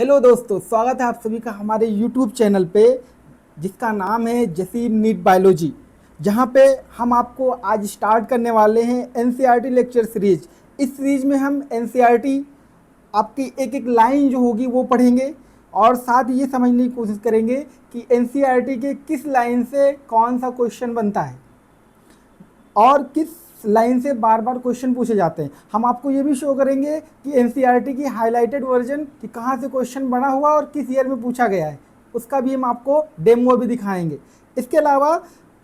Hello दोस्तों, स्वागत है आप सभी का हमारे यूट्यूब चैनल पे जिसका नाम है जसीम नीट बायोलॉजी। जहाँ पे हम आपको आज स्टार्ट करने वाले हैं एनसीईआरटी लेक्चर सीरीज। इस सीरीज में हम एनसीईआरटी आपकी एक एक लाइन जो होगी वो पढ़ेंगे और साथ ही ये समझने की कोशिश करेंगे कि एनसीईआरटी के किस लाइन से कौन सा क्वेश्चन बनता है और किस लाइन से बार बार क्वेश्चन पूछे जाते हैं। हम आपको ये भी शो करेंगे कि एनसीईआरटी की हाईलाइटेड वर्जन कि कहाँ से क्वेश्चन बना हुआ और किस ईयर में पूछा गया है, उसका भी हम आपको डेमो भी दिखाएंगे। इसके अलावा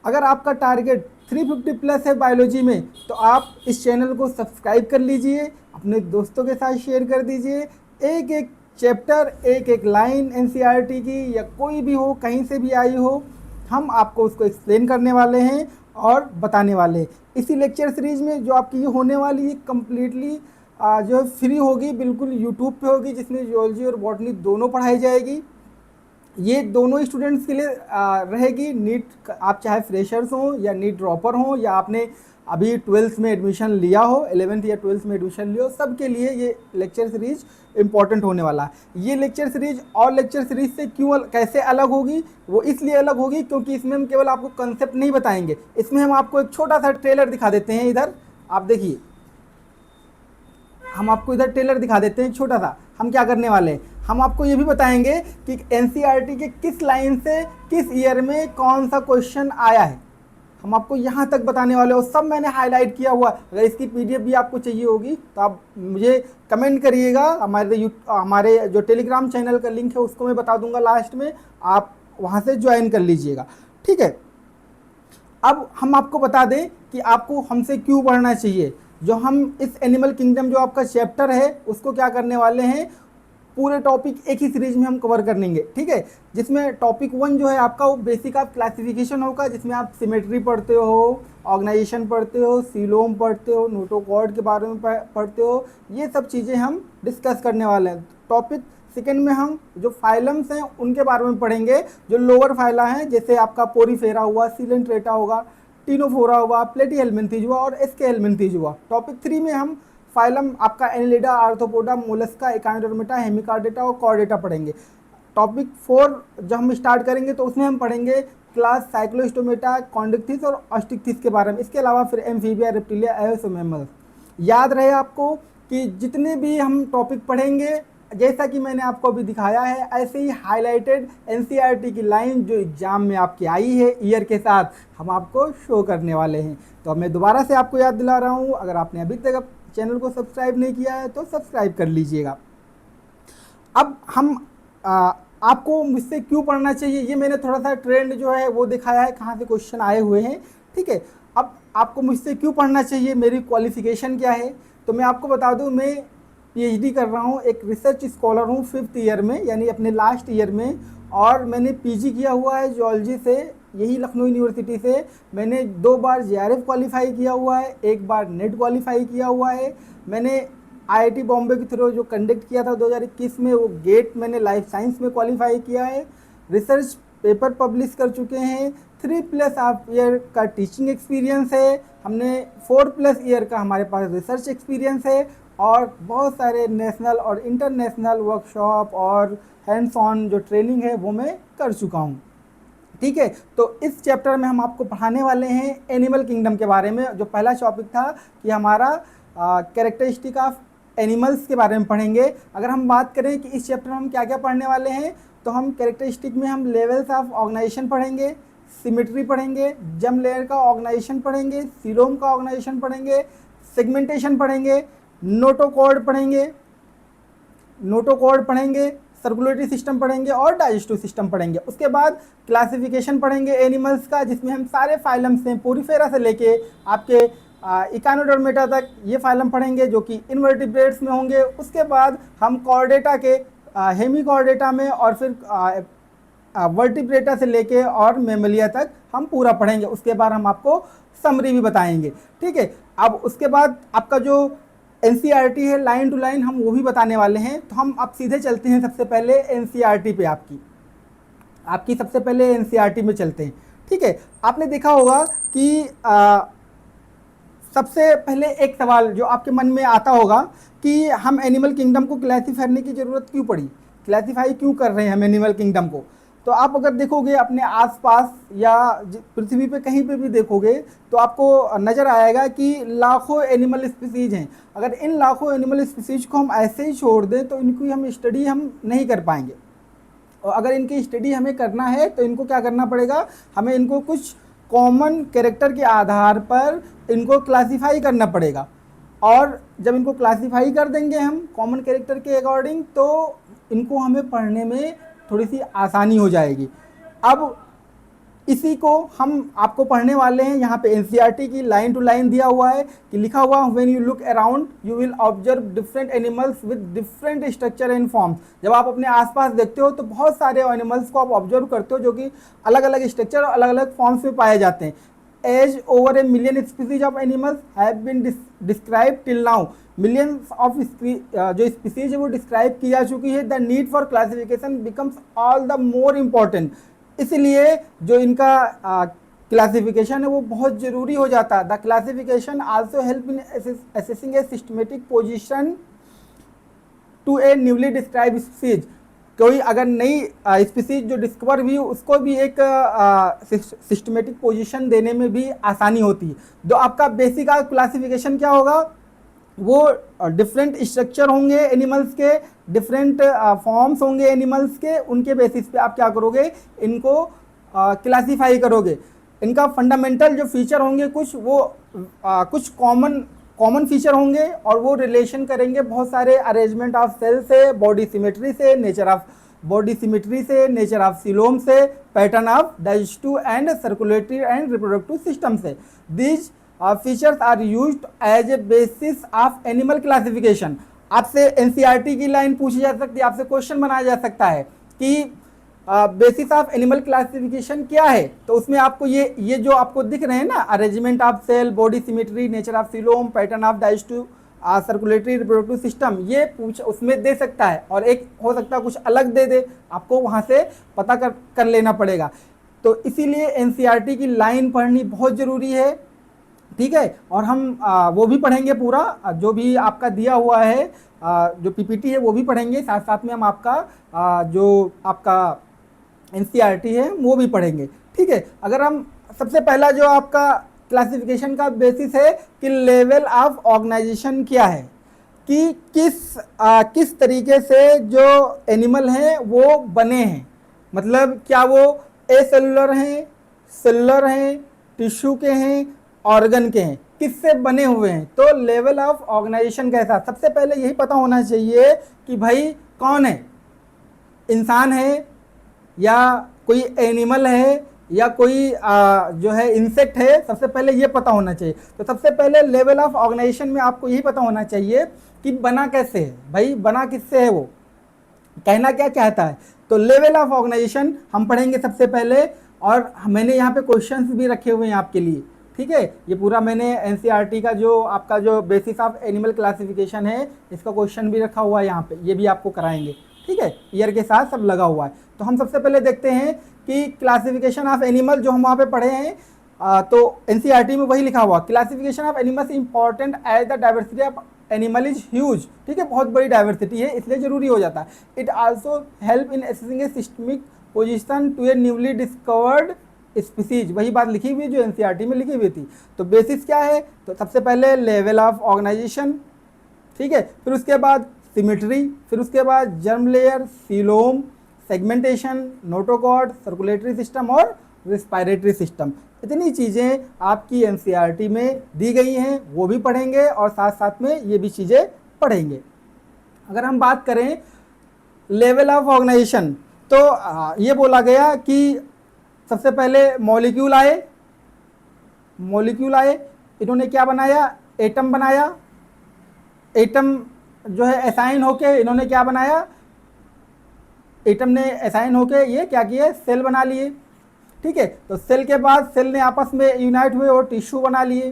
अगर आपका टारगेट 350 प्लस है बायोलॉजी में तो आप इस चैनल को सब्सक्राइब कर लीजिए, अपने दोस्तों के साथ शेयर कर दीजिए। एक एक चैप्टर, एक एक लाइन एनसीईआरटी की या कोई भी हो, कहीं से भी आई हो, हम आपको उसको एक्सप्लेन करने वाले हैं और बताने वाले हैं। इसी लेक्चर सीरीज में जो आपकी ये होने वाली है कम्प्लीटली जो है फ्री होगी, बिल्कुल यूट्यूब पे होगी, जिसमें जियोलॉजी और बॉटनी दोनों पढ़ाई जाएगी। ये दोनों स्टूडेंट्स के लिए रहेगी। नीट आप चाहे फ्रेशर्स हों या नीट ड्रॉपर हों या आपने अभी 12th में एडमिशन लिया हो, 11th या 12th में एडमिशन लिया हो, सबके लिए ये लेक्चर सीरीज इंपॉर्टेंट होने वाला है। ये लेक्चर सीरीज और लेक्चर सीरीज से क्यों कैसे अलग होगी, वो इसलिए अलग होगी क्योंकि इसमें हम केवल आपको कंसेप्ट नहीं बताएंगे, इसमें हम आपको एक छोटा सा ट्रेलर दिखा देते हैं। इधर आप देखिए, हम आपको इधर ट्रेलर दिखा देते हैं छोटा सा। हम क्या करने वाले हैं, हम आपको ये भी बताएंगे कि एनसीईआरटी के किस लाइन से किस ईयर में कौन सा क्वेश्चन आया है, हम आपको यहाँ तक बताने वाले हो। सब मैंने हाईलाइट किया हुआ। अगर इसकी पीडीएफ भी आपको चाहिए होगी तो आप मुझे कमेंट करिएगा। हमारे जो टेलीग्राम चैनल का लिंक है उसको मैं बता दूंगा लास्ट में, आप वहाँ से ज्वाइन कर लीजिएगा, ठीक है। अब हम आपको बता दें कि आपको हमसे क्यों पढ़ना चाहिए। जो हम इस एनिमल किंगडम जो आपका चैप्टर है उसको क्या करने वाले हैं, पूरे टॉपिक एक ही सीरीज में हम कवर कर लेंगे, ठीक है। जिसमें टॉपिक 1 जो है आपका वो बेसिक ऑफ क्लासिफिकेशन होगा, जिसमें आप सिमेट्री पढ़ते हो, ऑर्गेनाइजेशन पढ़ते हो, सीलोम पढ़ते हो, नोटोकॉर्ड के बारे में पढ़ते हो। ये सब चीज़ें हम डिस्कस करने वाले हैं। टॉपिक 2 में हम जो फाइलम्स हैं उनके बारे में पढ़ेंगे, जो लोअर फाइला हैं, जैसे आपका पोरीफेरा हुआ, सीलेंट्रेटा होगा, टीनोफोरा हुआ, प्लेटीहेल्मिन्थीज हुआ और एस्केहेल्मिन्थीज हुआ। टॉपिक 3 में हम फाइलम आपका Annelida, arthropoda, Mollusca, echinodermata, Hemichordata और कॉर्डेटा पढ़ेंगे। टॉपिक 4 जब हम स्टार्ट करेंगे तो उसमें हम पढ़ेंगे क्लास साइक्लोस्टोमेटा, कॉन्डिक्थिस और ऑस्टिक्थिस के बारे में। इसके अलावा फिर एम्फीबिया, रेप्टिलिया, एवस और मैमल्स। याद रहे आपको कि जितने भी हम टॉपिक पढ़ेंगे, जैसा कि मैंने आपको अभी दिखाया है, ऐसे ही हाईलाइटेड एनसीईआरटी की लाइन जो एग्जाम में आपकी आई है ईयर के साथ, हम आपको शो करने वाले हैं। तो मैं दोबारा से आपको याद दिला रहा हूँ, अगर आपने अभी तक चैनल को सब्सक्राइब नहीं किया है तो सब्सक्राइब कर लीजिएगा। अब हम आपको मुझसे क्यों पढ़ना चाहिए, ये मैंने थोड़ा सा ट्रेंड जो है वो दिखाया है, कहाँ से क्वेश्चन आए हुए हैं, ठीक है। अब आपको मुझसे क्यों पढ़ना चाहिए, मेरी क्वालिफिकेशन क्या है, तो मैं आपको बता दूं, मैं पीएचडी कर रहा हूँ, एक रिसर्च स्कॉलर हूँ 5th ईयर में, यानी अपने लास्ट ईयर में। और मैंने पीजी किया हुआ है जियोलॉजी से, यही लखनऊ यूनिवर्सिटी से। मैंने 2 बार जेआरएफ क्वालिफाई किया हुआ है, 1 बार नेट क्वालिफाई किया हुआ है। मैंने आईआईटी बॉम्बे के थ्रू जो कंडक्ट किया था 2021 में, वो गेट मैंने लाइफ साइंस में क्वालिफाई किया है। रिसर्च पेपर पब्लिश कर चुके हैं। 3+ ईयर का टीचिंग एक्सपीरियंस है। हमने 4+ ईयर का हमारे पास रिसर्च एक्सपीरियंस है और बहुत सारे नेशनल और इंटरनेशनल वर्कशॉप और हैंड्स ऑन जो ट्रेनिंग है वो मैं कर चुका हूँ, ठीक है। तो इस चैप्टर में हम आपको पढ़ाने वाले हैं एनिमल किंगडम के बारे में। जो पहला टॉपिक था कि हमारा कैरेक्टरिस्टिक ऑफ एनिमल्स के बारे में पढ़ेंगे। अगर हम बात करें कि इस चैप्टर में हम क्या क्या पढ़ने वाले हैं, तो हम कैरेक्टरिस्टिक में हम लेवल्स ऑफ ऑर्गेनाइजेशन पढ़ेंगे, सिमेट्री पढ़ेंगे, जम लेयर का ऑर्गेनाइजेशन पढ़ेंगे, सीलोम का ऑर्गेनाइजेशन पढ़ेंगे, सेगमेंटेशन पढ़ेंगे, नोटोकॉर्ड पढ़ेंगे, सर्कुलेटरी सिस्टम पढ़ेंगे और डाइजेस्टिव सिस्टम पढ़ेंगे। उसके बाद क्लासिफिकेशन पढ़ेंगे एनिमल्स का, जिसमें हम सारे फाइलम्स हैं, पोरीफेरा से लेके आपके इकानोडर्मेटा तक ये फाइलम पढ़ेंगे जो कि इनवर्टिब्रेट्स में होंगे। उसके बाद हम कॉर्डेटा के हेमिकॉर्डेटा में और फिर वर्टिब्रेटा से लेके और मेमलिया तक हम पूरा पढ़ेंगे। उसके बाद हम आपको समरी भी बताएंगे, ठीक है। अब उसके बाद आपका जो एनसीईआरटी है लाइन टू लाइन, हम वो भी बताने वाले हैं। तो हम अब सीधे चलते हैं सबसे पहले एनसीईआरटी पे, आपकी सबसे पहले एनसीईआरटी में चलते हैं, ठीक है। आपने देखा होगा कि सबसे पहले एक सवाल जो आपके मन में आता होगा कि हम एनिमल किंगडम को क्लासीफाई करने की ज़रूरत क्यों पड़ी। क्लासीफाई क्यों कर रहे हैं हम एनिमल किंगडम को। तो आप अगर देखोगे अपने आसपास या पृथ्वी पे कहीं पे भी देखोगे तो आपको नज़र आएगा कि लाखों एनिमल स्पीसीज हैं। अगर इन लाखों एनिमल स्पीसीज को हम ऐसे ही छोड़ दें तो इनकी हम स्टडी हम नहीं कर पाएंगे, और अगर इनकी स्टडी हमें करना है तो इनको क्या करना पड़ेगा, हमें इनको कुछ कॉमन कैरेक्टर के आधार पर इनको क्लासीफाई करना पड़ेगा। और जब इनको क्लासीफाई कर देंगे हम कॉमन कैरेक्टर के अकॉर्डिंग तो इनको हमें पढ़ने में थोड़ी सी आसानी हो जाएगी। अब इसी को हम आपको पढ़ने वाले हैं। यहाँ पे एनसीईआरटी की लाइन टू लाइन दिया हुआ है कि लिखा हुआ when you look around you will observe different animals with different structure and forms. जब आप अपने आसपास देखते हो तो बहुत सारे एनिमल्स को आप ऑब्जर्व करते हो जो कि अलग अलग स्ट्रक्चर और अलग अलग फॉर्म्स में पाए जाते हैं। As over a million species of animals have been describe till now. Millions of जो स्पीसीज है वो डिस्क्राइब की जा चुकी है। The need for classification becomes all the more important. इसलिए जो इनका क्लासिफिकेशन है वो बहुत ज़रूरी हो जाता है। The classification also help in assessing a systematic position to a newly describe species. कोई अगर नई स्पीसीज जो डिस्कवर हुई उसको भी एक सिस्टमेटिक पोजीशन देने में भी आसानी होती है। तो आपका बेसिक क्लासिफिकेशन क्या होगा, वो डिफरेंट स्ट्रक्चर होंगे एनिमल्स के, डिफरेंट फॉर्म्स होंगे एनिमल्स के, उनके बेसिस पे आप क्या करोगे, इनको क्लासीफाई करोगे। इनका फंडामेंटल जो फीचर होंगे कुछ वो कुछ कॉमन फीचर होंगे और वो रिलेशन करेंगे बहुत सारे अरेंजमेंट ऑफ सेल से, बॉडी सिमेट्री से, नेचर ऑफ बॉडी सिमेट्री से, नेचर ऑफ सीलोम से, pattern of digestive and circulatory and reproductive system से। These features are used as a basis of animal classification. आपसे NCERT की लाइन पूछी जा सकती है, आपसे क्वेश्चन बनाया जा सकता है कि बेसिस ऑफ एनिमल क्लासिफिकेशन क्या है। तो उसमें आपको ये जो आपको दिख रहे हैं ना, arrangement of cell, body symmetry, nature of coelom, pattern of digestive circulatory reproductive system, ये उसमें दे सकता है। और एक हो सकता है कुछ अलग दे दे, आपको वहाँ से पता कर लेना पड़ेगा। तो इसीलिए एनसीईआरटी की लाइन पढ़नी बहुत ज़रूरी है, ठीक है। और हम वो भी पढ़ेंगे पूरा, जो भी आपका दिया हुआ है जो पीपीटी है वो भी पढ़ेंगे, साथ साथ में हम आपका जो आपका एनसीईआरटी है वो भी पढ़ेंगे, ठीक है। अगर हम सबसे पहला जो आपका क्लासिफिकेशन का बेसिस है कि लेवल ऑफ ऑर्गेनाइजेशन क्या है, कि किस तरीके से जो एनिमल हैं वो बने हैं, मतलब क्या वो एसेलुलर हैं, सेलुलर हैं, टिश्यू के हैं, ऑर्गन के हैं, किससे बने हुए हैं। तो लेवल ऑफ ऑर्गेनाइजेशन कैसा, सबसे पहले यही पता होना चाहिए कि भाई कौन है, इंसान है या कोई एनिमल है या कोई जो है इंसेक्ट है, सबसे पहले ये पता होना चाहिए। तो सबसे पहले लेवल ऑफ ऑर्गेनाइजेशन में आपको यही पता होना चाहिए कि बना कैसे है, भाई बना किससे है, वो कहना क्या चाहता है। तो लेवल ऑफ ऑर्गेनाइजेशन हम पढ़ेंगे सबसे पहले, और मैंने यहाँ पे क्वेश्चंस भी रखे हुए हैं आपके लिए, ठीक है। ये पूरा मैंने एनसीईआरटी का जो आपका जो बेसिस ऑफ एनिमल क्लासिफिकेशन है इसका क्वेश्चन भी रखा हुआ है यहाँ पे, ये भी आपको कराएंगे, ठीक है, ईयर के साथ सब लगा हुआ है। तो हम सबसे पहले देखते हैं कि क्लासिफिकेशन ऑफ एनिमल जो हम वहाँ पे पढ़े हैं, तो एनसीईआरटी में वही लिखा हुआ, classification of animals important as the diversity of animal is huge, ठीक है, बहुत बड़ी डाइवर्सिटी है इसलिए ज़रूरी हो जाता है। It also help in assessing a systemic position to a newly discovered species, वही बात लिखी हुई है जो एनसीईआरटी में लिखी हुई थी। तो बेसिस क्या है, तो सबसे पहले लेवल ऑफ ऑर्गेनाइजेशन, ठीक है, फिर उसके बाद सिमेट्री, फिर उसके बाद germ layer, coelom, segmentation, notochord, circulatory system और रेस्पिरेटरी सिस्टम। इतनी चीज़ें आपकी एनसीईआरटी में दी गई हैं, वो भी पढ़ेंगे और साथ साथ में ये भी चीज़ें पढ़ेंगे। अगर हम बात करें लेवल ऑफ ऑर्गेनाइजेशन, तो ये बोला गया कि सबसे पहले मॉलिक्यूल आए, इन्होंने क्या बनाया, एटम बनाया। एटम जो है असाइन होके इन्होंने क्या बनाया, एटम ने असाइन होके ये क्या किए, सेल बना लिए, ठीक है। तो सेल के बाद सेल ने आपस में यूनाइट हुए और टिश्यू बना लिए,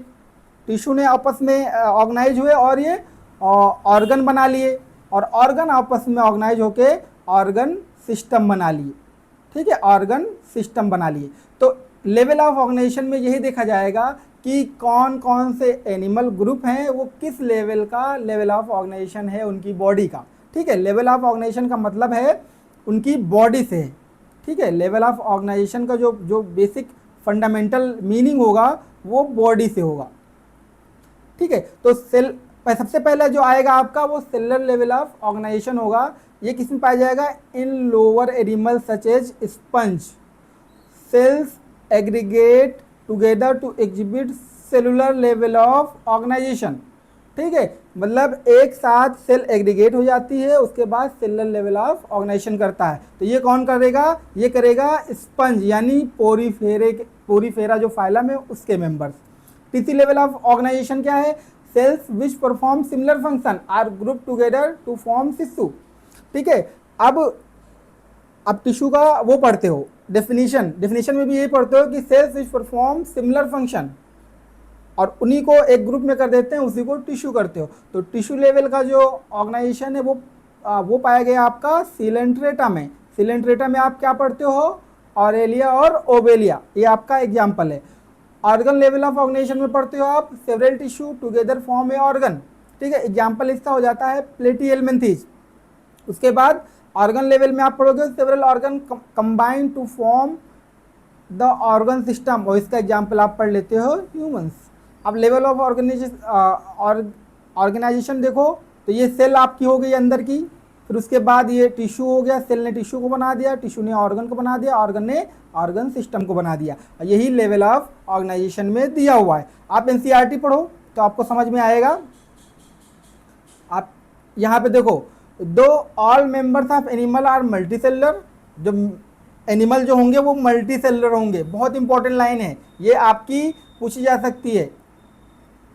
टिश्यू ने आपस में ऑर्गेनाइज हुए और ये ऑर्गन बना लिए, और ऑर्गन आपस में ऑर्गेनाइज होके ऑर्गन सिस्टम बना लिए, ठीक है, ऑर्गन सिस्टम बना लिए। तो लेवल ऑफ ऑर्गेनाइजेशन में यही देखा जाएगा कि कौन कौन से एनिमल ग्रुप हैं, वो किस लेवल का लेवल ऑफ ऑर्गेनाइजेशन है उनकी बॉडी का, ठीक है, लेवल ऑफ ऑर्गेनाइजेशन का मतलब है उनकी बॉडी से है, ठीक है, लेवल ऑफ ऑर्गेनाइजेशन का जो जो बेसिक फंडामेंटल मीनिंग होगा वो बॉडी से होगा, ठीक है। तो सबसे पहले जो आएगा आपका वो सेलुलर लेवल ऑफ ऑर्गेनाइजेशन होगा। ये किस में पाया जाएगा? In lower animal such as sponge cells aggregate together to exhibit cellular level of organisation, ठीक है, मतलब एक साथ सेल एग्रीगेट हो जाती है, उसके बाद सेलुलर लेवल ऑफ ऑर्गेनाइजेशन करता है। तो ये कौन करेगा? ये करेगा स्पंज यानी पोरीफेरा जो फाइलम है उसके members. Tissue level of organization क्या है? Cells which perform similar function are group together to form tissue, ठीक है। अब टिश्यू का वो पढ़ते हो डेफिनेशन में भी यही पढ़ते हो कि sales which perform similar function, और उन्हीं को एक ग्रुप में कर देते हैं, उसी को टिश्यू करते हो। तो टिश्यू लेवल का जो ऑर्गेनाइजेशन है वो पाया गया आपका सिलेंट्रेटा में। सिलेंट्रेटा में आप क्या पढ़ते हो? ऑरेलिया और ओवेलिया, ये आपका एग्जाम्पल है। ऑर्गन लेवल ऑफ ऑर्गेनाइजेशन में पढ़ते हो आप सेवरल टिश्यू टुगेदर फॉर्म ए ऑर्गन, ठीक है, एग्जाम्पल इसका हो जाता है प्लेटीहेल्मिन्थेस। उसके बाद ऑर्गन लेवल में आप पढ़ोगे several organ combine to form the organ system, और इसका एग्जाम्पल आप पढ़ लेते हो ह्यूमंस। अब लेवल ऑफ ऑर्गेनाइजेशन देखो तो ये सेल आपकी हो गई अंदर की, फिर उसके बाद ये टिश्यू हो गया, सेल ने टिश्यू को बना दिया, टिश्यू ने ऑर्गन को बना दिया, ऑर्गन ने ऑर्गन सिस्टम को बना दिया। यही लेवल ऑफ ऑर्गेनाइजेशन में दिया हुआ है। आप एनसीईआरटी पढ़ो तो आपको समझ में आएगा। आप यहाँ पे देखो, though all members of animal are multicellular, जो एनिमल जो होंगे वो मल्टी सेलुलर होंगे। बहुत इंपॉर्टेंट लाइन है ये, आपकी पूछी जा सकती है,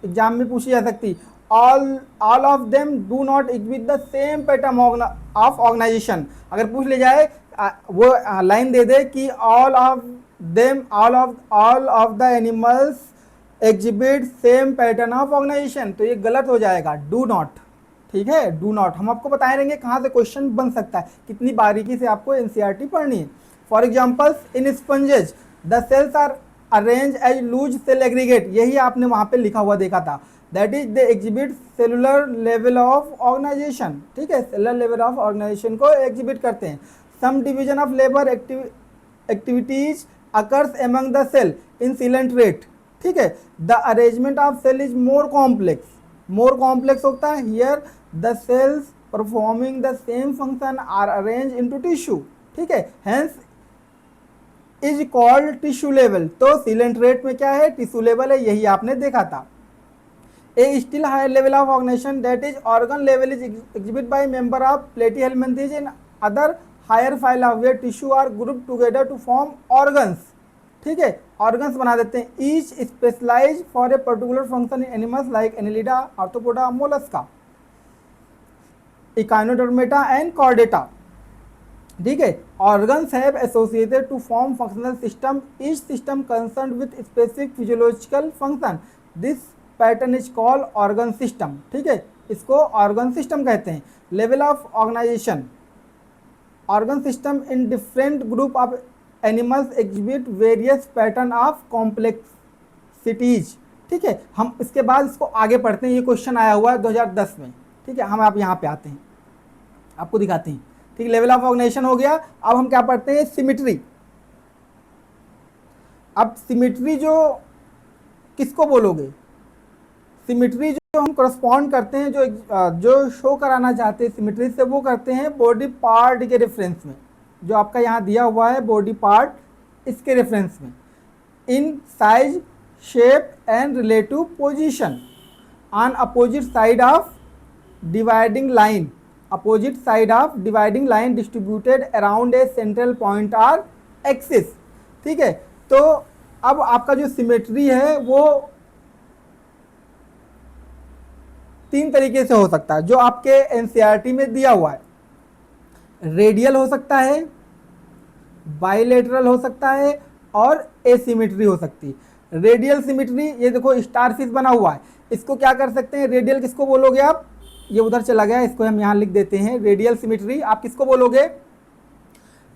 एग्जाम में पूछी जा सकती। all of them do not exhibit the same pattern of organization। अगर पूछ ले जाए वो लाइन दे दे कि all of the animals exhibit same pattern of organization, तो ये गलत हो जाएगा, do not, ठीक है, do not। हम आपको बताए रहेंगे कहाँ से क्वेश्चन बन सकता है, कितनी बारीकी से आपको एनसीईआरटी पढ़नी है। For example in sponges the cells are arrange as loose cell aggregate, यही आपने वहाँ पे लिखा हुआ देखा था, that is they exhibit cellular level of organisation, ठीक है, सेलुलर लेवल ऑफ ऑर्गेनाइजेशन को एग्जिबिट करते हैं। Some division of labour activities occurs among the cell in coelenterate, ठीक है। The arrangement of cell is more complex होता है। Here the cells performing the same function are arrange into tissue, ठीक है, hence is called tissue level. तो coelenterate में क्या है? टिश्यू लेवल है, यही आपने देखा था। A still higher level of organization, that is organ level, is exhibited by member of platyhelminthes and other higher phyla where tissue are grouped together to form organs, ठीक है, organs बना देते हैं। each specialized for a particular function in animals like Annelida, Arthropoda, Mollusca, Echinodermata and Chordata, ठीक है। organs have associated to form functional system, each system concerned with specific physiological function, this pattern is called organ system, ठीक है, इसको organ system कहते हैं। Level of organization, organ system in different group of animals exhibit various pattern of complexities, ठीक है। हम इसके बाद इसको आगे पढ़ते हैं, ये क्वेश्चन आया हुआ है 2010 में, ठीक है। हम आप यहाँ पे आते हैं, आपको दिखाते हैं, ठीक। लेवल ऑफ ऑर्गेनाइजेशन हो गया। अब हम क्या पढ़ते हैं? सिमिट्री। अब सिमिट्री जो किसको बोलोगे? सिमिट्री जो हम करस्पॉन्ड करते हैं, जो शो कराना चाहते हैं सिमिट्री से, वो करते हैं बॉडी पार्ट के रेफरेंस में, जो आपका यहाँ दिया हुआ है बॉडी पार्ट, इसके रेफरेंस में, in size, shape and relative position on opposite side of dividing line distributed around a central point or axis, ठीक है। तो अब आपका जो सिमेट्री है वो 3 तरीके से हो सकता है, जो आपके एनसीईआरटी में दिया हुआ है। रेडियल हो सकता है, बाइलेटरल हो सकता है, और एसिमेट्री हो सकती है। रेडियल सिमेट्री, ये देखो स्टार फिश बना हुआ है, इसको क्या कर सकते हैं? रेडियल किसको बोलोगे आप? ये उधर चला गया, इसको हम यहाँ लिख देते हैं। रेडियल सिमेट्री आप किसको बोलोगे?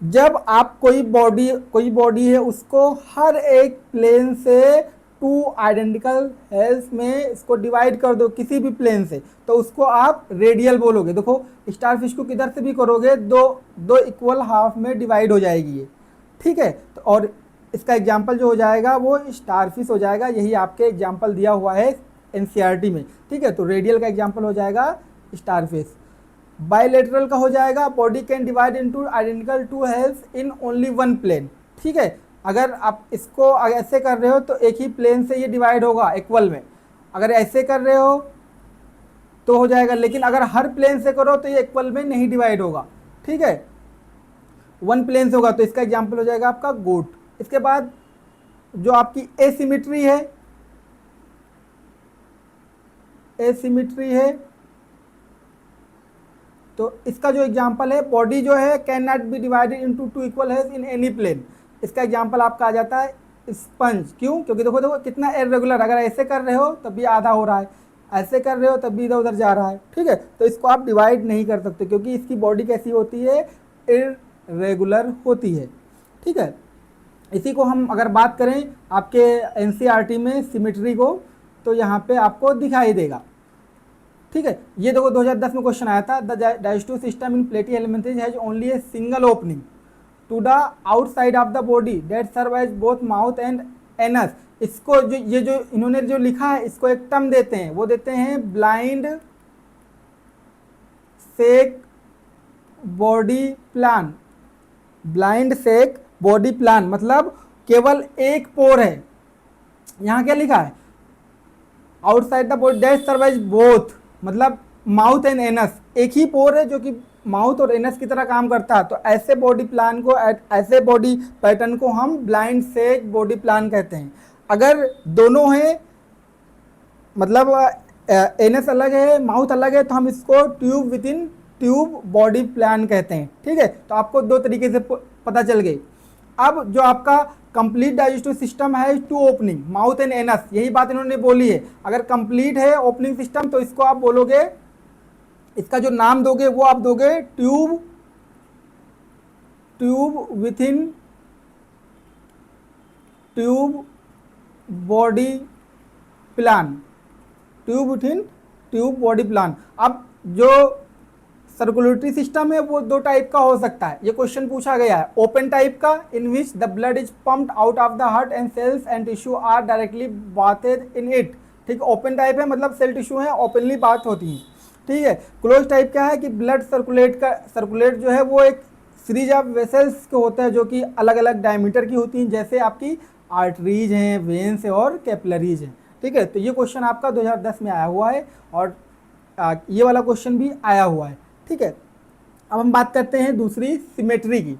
जब आप कोई बॉडी है उसको हर एक प्लेन से टू आइडेंटिकल हेल्स में इसको डिवाइड कर दो किसी भी प्लेन से, तो उसको आप रेडियल बोलोगे। देखो स्टारफिश को किधर से भी करोगे दो दो इक्वल हाफ में डिवाइड हो जाएगी ये, ठीक है। तो और इसका एग्जाम्पल जो हो जाएगा वो स्टारफिश हो जाएगा, यही आपके एग्जाम्पल दिया हुआ है एनसीईआरटी में, ठीक है। तो रेडियल का एग्जाम्पल हो जाएगा स्टारफिश। बायलेटरल का हो जाएगा body can divide into identical two halves in only one plane, ठीक है। अगर आप इसको ऐसे कर रहे हो तो एक ही प्लेन से ये डिवाइड होगा इक्वल में, अगर ऐसे कर रहे हो तो हो जाएगा, लेकिन अगर हर प्लेन से करो तो ये इक्वल में नहीं डिवाइड होगा, ठीक है, वन प्लेन से होगा। तो इसका एग्जाम्पल हो जाएगा आपका गोट। इसके बाद जो आपकी एसिमेट्री है, एसिमेट्री है तो इसका जो एग्जांपल है बॉडी जो है can not be divided into two equal halves in any plane. इसका एग्जांपल आपका आ जाता है स्पंज। क्यों? क्योंकि देखो देखो कितना इर्रेगुलर, अगर ऐसे कर रहे हो तब भी आधा हो रहा है, ऐसे कर रहे हो तब भी इधर उधर जा रहा है, ठीक है। तो इसको आप डिवाइड नहीं कर सकते क्योंकि इसकी बॉडी कैसी होती है, इर्रेगुलर होती है, ठीक है। इसी को हम अगर बात करें आपके एनसीईआरटी में सिमेट्री को, तो यहाँ पे आपको दिखाई देगा, ठीक है। ये देखो 2010 में क्वेश्चन आया था, the digestive system in platyhelminthes has only a single opening to the outside of the body that serve as both mouth and anus. इसको जो ये जो इन्होंने जो लिखा है इसको एक टर्म देते हैं, वो देते हैं blind sac body plan. Blind sac body plan मतलब केवल एक पोर है। यहाँ क्या लिखा है, outside the body that serve as both, मतलब माउथ एंड एनस, एक ही पोर है जो कि माउथ और एनस की तरह काम करता है। तो ऐसे बॉडी प्लान को, ऐसे बॉडी पैटर्न को हम ब्लाइंड सेक बॉडी प्लान कहते हैं। अगर दोनों हैं, मतलब एनस अलग है माउथ अलग है, तो हम इसको tube with in tube body plan कहते हैं, ठीक है। तो आपको दो तरीके से पता चल गई। अब जो आपका कंप्लीट डाइजेस्टिव सिस्टम है two opening mouth and anus, यही बात इन्होंने बोली है। अगर कंप्लीट है ओपनिंग सिस्टम तो इसको आप बोलोगे, इसका जो नाम दोगे वो आप दोगे tube, tube with in tube body plan, tube with in tube body plan. अब जो सर्कुलेटरी सिस्टम है वो दो टाइप का हो सकता है, ये क्वेश्चन पूछा गया है। ओपन टाइप का, in which the blood is pumped out of the heart and cells and tissue are directly bathed in it, ठीक है। ओपन टाइप है मतलब सेल टिश्यू है ओपनली बात होती है, ठीक है। क्लोज टाइप क्या है कि ब्लड सर्कुलेट जो है वो एक सीरीज ऑफ वेसल्स के होता है जो कि अलग अलग डायमीटर की होती हैं, जैसे आपकी आर्टरीज हैं, वेन्स है और कैपिलरीज हैं, ठीक है। तो ये क्वेश्चन आपका 2010 में आया हुआ है और ये वाला क्वेश्चन भी आया हुआ है, ठीक है। अब हम बात करते हैं दूसरी सिमेट्री की।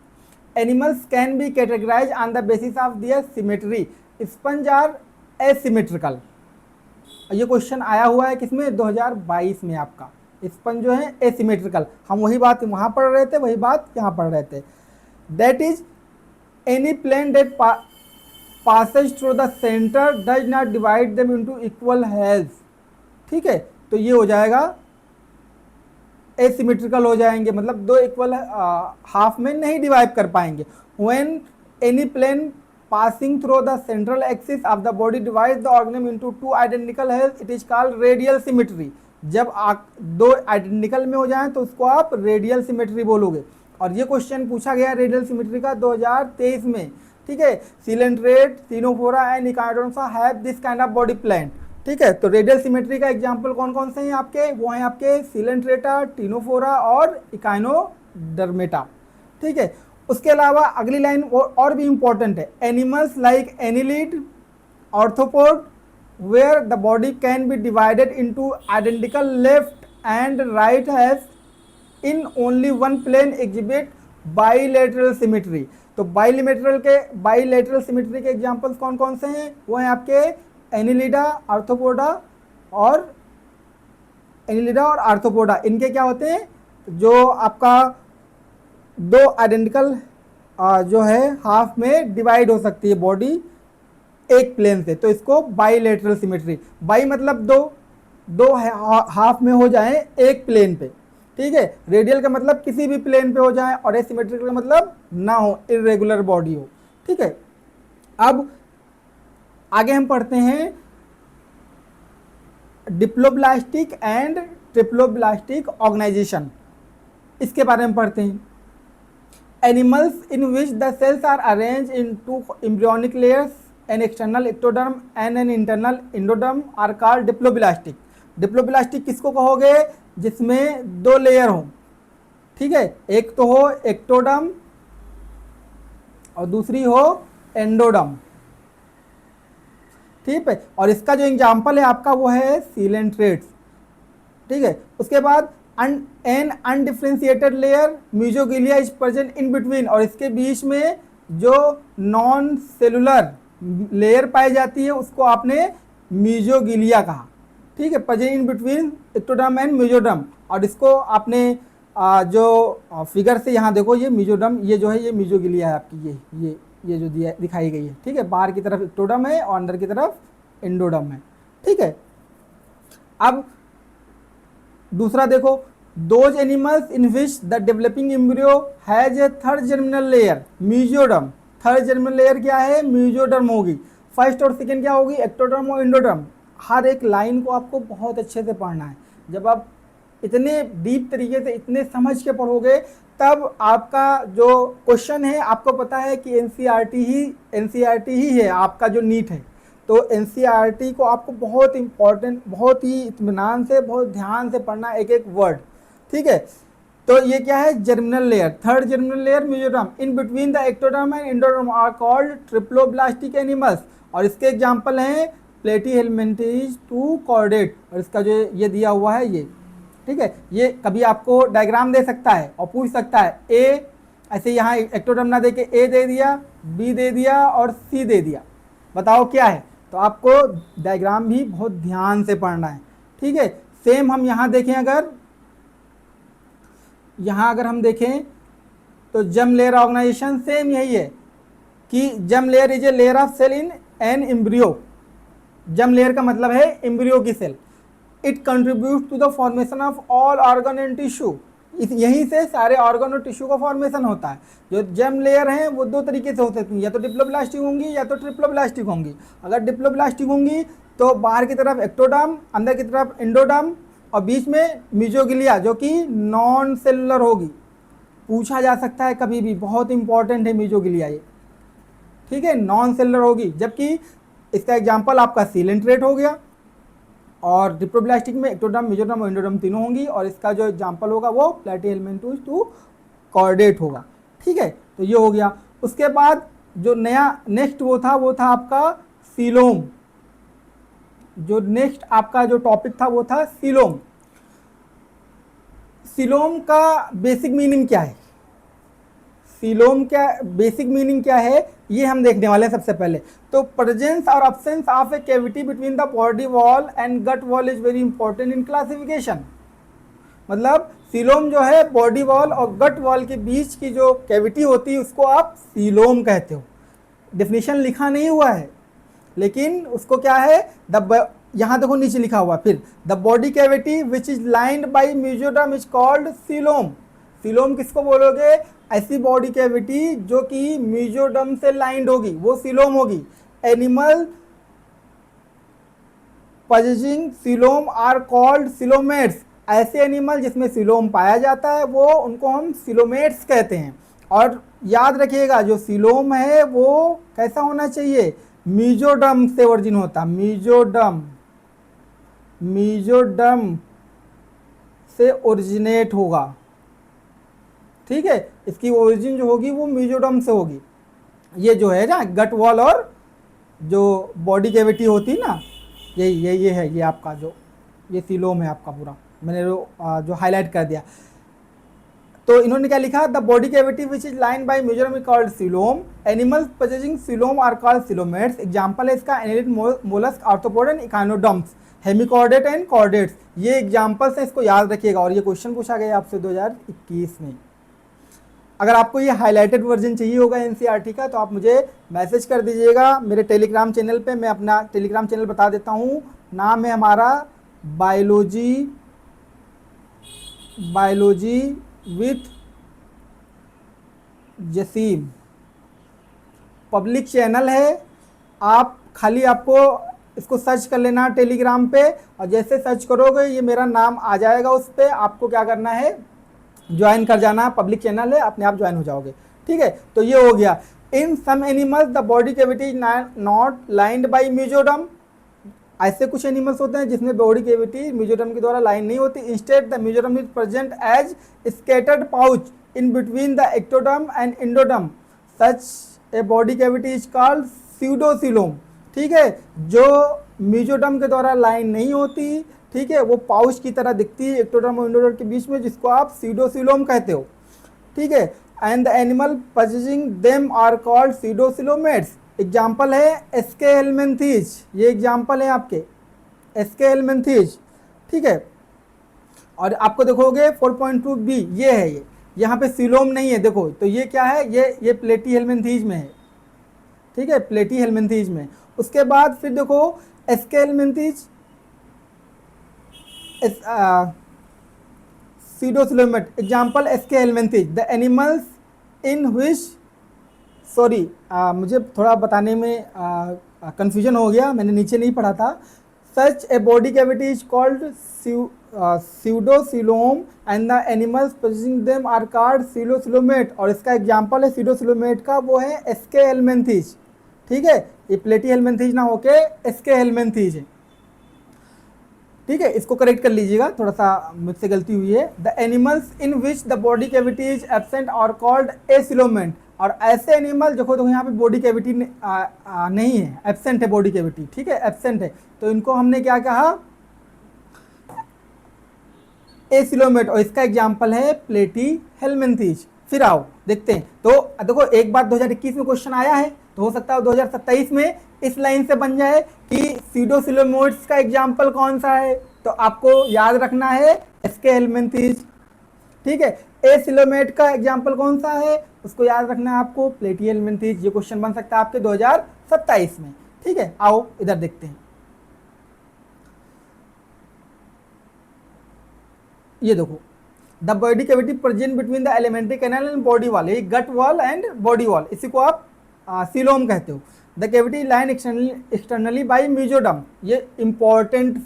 Animals can be categorize on the basis of their symmetry, sponge are asymmetrical. ये क्वेश्चन आया हुआ है किसमें, 2022 में आपका। स्पंज जो है एसिमेट्रिकल, हम वही बात वहाँ पढ़ रहे थे, वही बात यहाँ पढ़ रहे थे। That is any plane that passes through the centre does not divide them into equal halves, ठीक है। तो ये हो जाएगा एसिमेट्रिकल हो जाएंगे, मतलब दो इक्वल हाफ में नहीं डिवाइड कर पाएंगे। When any plane passing through the central axis of the body divides the organism into two identical heads, it is called radial symmetry। जब दो आइडेंटिकल में हो जाएं तो उसको आप रेडियल सिमेट्री बोलोगे। और ये क्वेश्चन पूछा गया रेडियल सिमेट्री का 2023 में, ठीक है। Coelenterate, ctenophora and echinoderma have this kind of body plan, ठीक है। तो रेडियल सिमेट्री का एग्जांपल कौन कौन से हैं आपके, वो हैं आपके सिलेंट्रेटा, टीनोफोरा और इकाइनोडर्मेटा, ठीक है। उसके अलावा अगली लाइन और भी इंपॉर्टेंट है, animals like annelid, arthropod where the body can be divided into identical left and right has in only one plane exhibit bilateral symmetry. तो बाइलेटरल सिमेट्री के एग्जांपल्स कौन कौन से हैं, वो हैं आपके एनिलिडा, आर्थोपोडा। इनके क्या होते हैं, जो आपका दो आइडेंटिकल जो है हाफ में डिवाइड हो सकती है बॉडी एक प्लेन से, तो इसको बाइलेटरल सिमेट्री। बाई मतलब दो हाफ में हो जाएं एक प्लेन पे, ठीक है। रेडियल का मतलब किसी भी प्लेन पे हो जाए और एसिमेट्रिकल का मतलब ना हो, इर्रेगुलर बॉडी हो, ठीक है। अब आगे हम पढ़ते हैं डिप्लोब्लास्टिक एंड ट्रिप्लोब्लास्टिक ऑर्गेनाइजेशन, इसके बारे में पढ़ते हैं। Animals in which the cells are arrange in two embryonic layers, an external ectoderm and an internal endoderm are called diploblastic. Diploblastic किसको कहोगे? जिसमें दो लेयर हो, ठीक है, एक तो हो एक्टोडर्म और दूसरी हो एंडोडर्म, ठीक है। और इसका जो एग्जाम्पल है आपका वो है सीलेंट्रेट्स, ठीक है। उसके बाद an undifferentiated layer mesoglea is present in between, और इसके बीच में जो नॉन सेलुलर लेयर पाई जाती है उसको आपने मीजोगिलिया कहा, ठीक है, present in between ectoderm and mesoderm. और इसको आपने जो फिगर से यहाँ देखो, ये मीजोडर्म, ये जो है ये मीजोगिलिया है आपकी, ये जो दिखाई गई है, ठीक है। बाहर की तरफ एक्टोडर्म है और अंदर की तरफ एंडोडर्म है, ठीक है। अब दूसरा देखो, those animals in which the developing embryo has a third germinal layer mesoderm. Third germinal layer क्या है? मीजोडर्म होगी। फर्स्ट और सेकेंड क्या होगी? एक्टोडर्म और एंडोडर्म। हर एक लाइन को आपको बहुत अच्छे से पढ़ना है। जब आप इतने डीप तरीके से इतने समझ के पढ़ोगे तब आपका जो क्वेश्चन है, आपको पता है कि एनसीईआरटी ही है आपका जो नीट है, तो एनसीईआरटी को आपको बहुत इंपॉर्टेंट, बहुत ही इत्मीनान से, बहुत ध्यान से पढ़ना है एक एक वर्ड, ठीक है। तो ये क्या है? Germinal layer, third germinal layer mesoderm in between the ectoderm and endoderm are called triploblastic animals. और इसके एग्जाम्पल हैं प्लेटीहेलमिन्थेस टू कॉर्डेट, और इसका जो ये दिया हुआ है ये, ठीक है। ये कभी आपको डायग्राम दे सकता है और पूछ सकता है ए, ऐसे यहाँ एक्टोडर्म ना दे के ए दे दिया, बी दे दिया और सी दे दिया, बताओ क्या है? तो आपको डायग्राम भी बहुत ध्यान से पढ़ना है, ठीक है। सेम हम यहाँ देखें, अगर हम देखें तो जर्म लेयर ऑर्गेनाइजेशन सेम यही है कि germ layer is a layer of cell in an embryo. Germ layer का मतलब है एम्ब्रियो की cell. It contribute to the formation of all organ and tissue. यहीं से सारे ऑर्गन और टिश्यू का फॉर्मेशन होता है। जो जर्म लेयर हैं वो दो तरीके से हो सकती हैं, या तो डिप्लोब्लास्टिक होंगी या तो ट्रिप्लोब्लास्टिक होंगी। अगर डिप्लोब्लास्टिक होंगी तो बाहर की तरफ एक्टोडर्म, अंदर की तरफ एंडोडर्म और बीच में मीजोगिलिया जो कि नॉन सेलुलर होगी। पूछा जा सकता है कभी भी, बहुत इंपॉर्टेंट है मीजोगिलिया ये, ठीक है, नॉन सेलुलर होगी। जबकि इसका एग्जाम्पल आपका सीलेंट्रेट हो गया, और डिप्लोब्लास्टिक में एक्टोडर्म, मीजोडर्म और एंडोडर्म तीनों होंगी, और इसका जो एग्जाम्पल होगा वो प्लेटीहेलमिन्थेस टू कॉर्डेट होगा, ठीक है। तो ये हो गया। उसके बाद जो नया नेक्स्ट वो था आपका सीलोम। जो नेक्स्ट आपका जो टॉपिक था वो था सीलोम। सीलोम का बेसिक मीनिंग क्या है? सीलोम क्या बेसिक मीनिंग क्या है ये हम देखने वाले हैं सबसे पहले। तो प्रेजेंस और absence of a cavity between the body wall and gut wall is very important in classification. मतलब सीलोम जो है बॉडी वॉल और गट वॉल के बीच की जो कैविटी होती है उसको आप सीलोम कहते हो। डेफिनेशन लिखा नहीं हुआ है, लेकिन उसको क्या है, यहाँ देखो नीचे लिखा हुआ फिर, the body cavity which is lined by mesoderm is called coelom. Coelom किसको बोलोगे? ऐसी बॉडी कैविटी जो कि मीजोडर्म से लाइंड होगी वो सीलोम होगी। Animal possessing coelom are called coelomates. ऐसे एनिमल जिसमें सीलोम पाया जाता है वो उनको हम सीलोमेट्स कहते हैं। और याद रखिएगा जो सीलोम है वो कैसा होना चाहिए? मीजोडर्म से ओरिजिन होता, मीजोडर्म से ओरिजिनेट होगा, ठीक है। इसकी ओरिजिन जो होगी वो मीजोडर्म से होगी। ये जो है ना गट वॉल और जो बॉडी कैविटी होती है ना, ये है, ये आपका जो ये सीलोम है आपका पूरा, मैंने जो हाईलाइट कर दिया। तो इन्होंने क्या लिखा? The body cavity which is line by mesoderm called coelom. Animals possessing coelom are called coelomates. Example है इसका annelid, mollusc, arthropod and echinoderms, hemichordate and chordates. ये एग्जांपल्स हैं, इसको याद रखिएगा। और ये क्वेश्चन पूछा गया आपसे 2021 में। अगर आपको ये हाईलाइटेड वर्जन चाहिए होगा एनसीईआरटी का तो आप मुझे मैसेज कर दीजिएगा मेरे टेलीग्राम चैनल पे। मैं अपना टेलीग्राम चैनल बता देता हूँ, नाम है हमारा biology with Jasim, public channel है। आप खाली आपको इसको सर्च कर लेना टेलीग्राम पे, और जैसे सर्च करोगे ये मेरा नाम आ जाएगा उस पर, आपको क्या करना है, ज्वाइन कर जाना, पब्लिक चैनल है, अपने आप ज्वाइन हो जाओगे। ठीक है, तो ये हो गया। In some animals the body cavity is not lined by mesoderm, ऐसे कुछ एनिमल्स होते हैं जिसमें बॉडी कैविटी म्यूजोडम के द्वारा लाइन नहीं होती। Instead the mesoderm is present as scattered pouch in between the ectoderm and endoderm, such a body cavity is called pseudocoelom. ठीक है, जो म्यूजोडम के द्वारा लाइन नहीं होती, ठीक है, वो पाउच की तरह दिखती है एक्टोडर्म और इंडोडर्म के बीच में, जिसको आप सीडोसिलोम कहते हो। ठीक है, and the animal possessing them are called pseudocoelomates. Example है एस्के हेलमिंथीज, ये एग्जाम्पल है आपके एस्के हेलमिंथीज। ठीक है, और आपको देखोगे 4.2b ये है, ये यहाँ पे सिलोम नहीं है, देखो तो ये क्या है, ये प्लेटी हेलमिंथीज में है। ठीक है, प्लेटी हेलमिंथीज में। उसके बाद फिर देखो aschelminthes, pseudocoelomate, example aschelminthes, the animals in which, sorry मुझे थोड़ा बताने में कंफ्यूजन हो गया, मैंने नीचे नहीं पढ़ा था। Such a body cavity is called pseudocoelom and the animals possessing them are called pseudocoelomate, और इसका एग्जाम्पल है सीडोसिलोमेट का, वो है एस्के हेलमिंथीज। ठीक है, ये प्लेटी हेलमिंथीज ना होके एस्के हेलमिंथीज है। ठीक है, इसको करेक्ट कर लीजिएगा, थोड़ा सा मुझसे गलती हुई है। The animals in which the body cavity is absent और कॉल्ड एसिलोमेंट, और ऐसे एनिमल देखो यहाँ पे बॉडी कैविटी नहीं है, एब्सेंट है बॉडी कैविटी। ठीक है, एब्सेंट है, तो इनको हमने क्या कहा, एसिलोमेट, और इसका एग्जाम्पल है प्लेटी हेलमिंथीज। फिर आओ देखते हैं, तो देखो एक बार 2021 में क्वेश्चन आया है, तो हो सकता है 2027 में इस लाइन से बन जाए कि सीडोसिलोमेट्स का एग्जाम्पल कौन सा है, तो आपको याद रखना है एस्के हेलमिंथीज। ठीक है, एसिलोमेट का एग्जाम्पल कौन सा है, उसको याद रखना है आपको, प्लेटी हेलमिंथीज। ये क्वेश्चन बन सकता है आपके 2027 में। ठीक है, आओ इधर देखते हैं। ये देखो, the body cavity present between the alimentary canal and body wall, ये gut wall and body wall, इसी को आप सीलोम कहते हो। The cavity line externally by mesoderm, ये इंपॉर्टेंट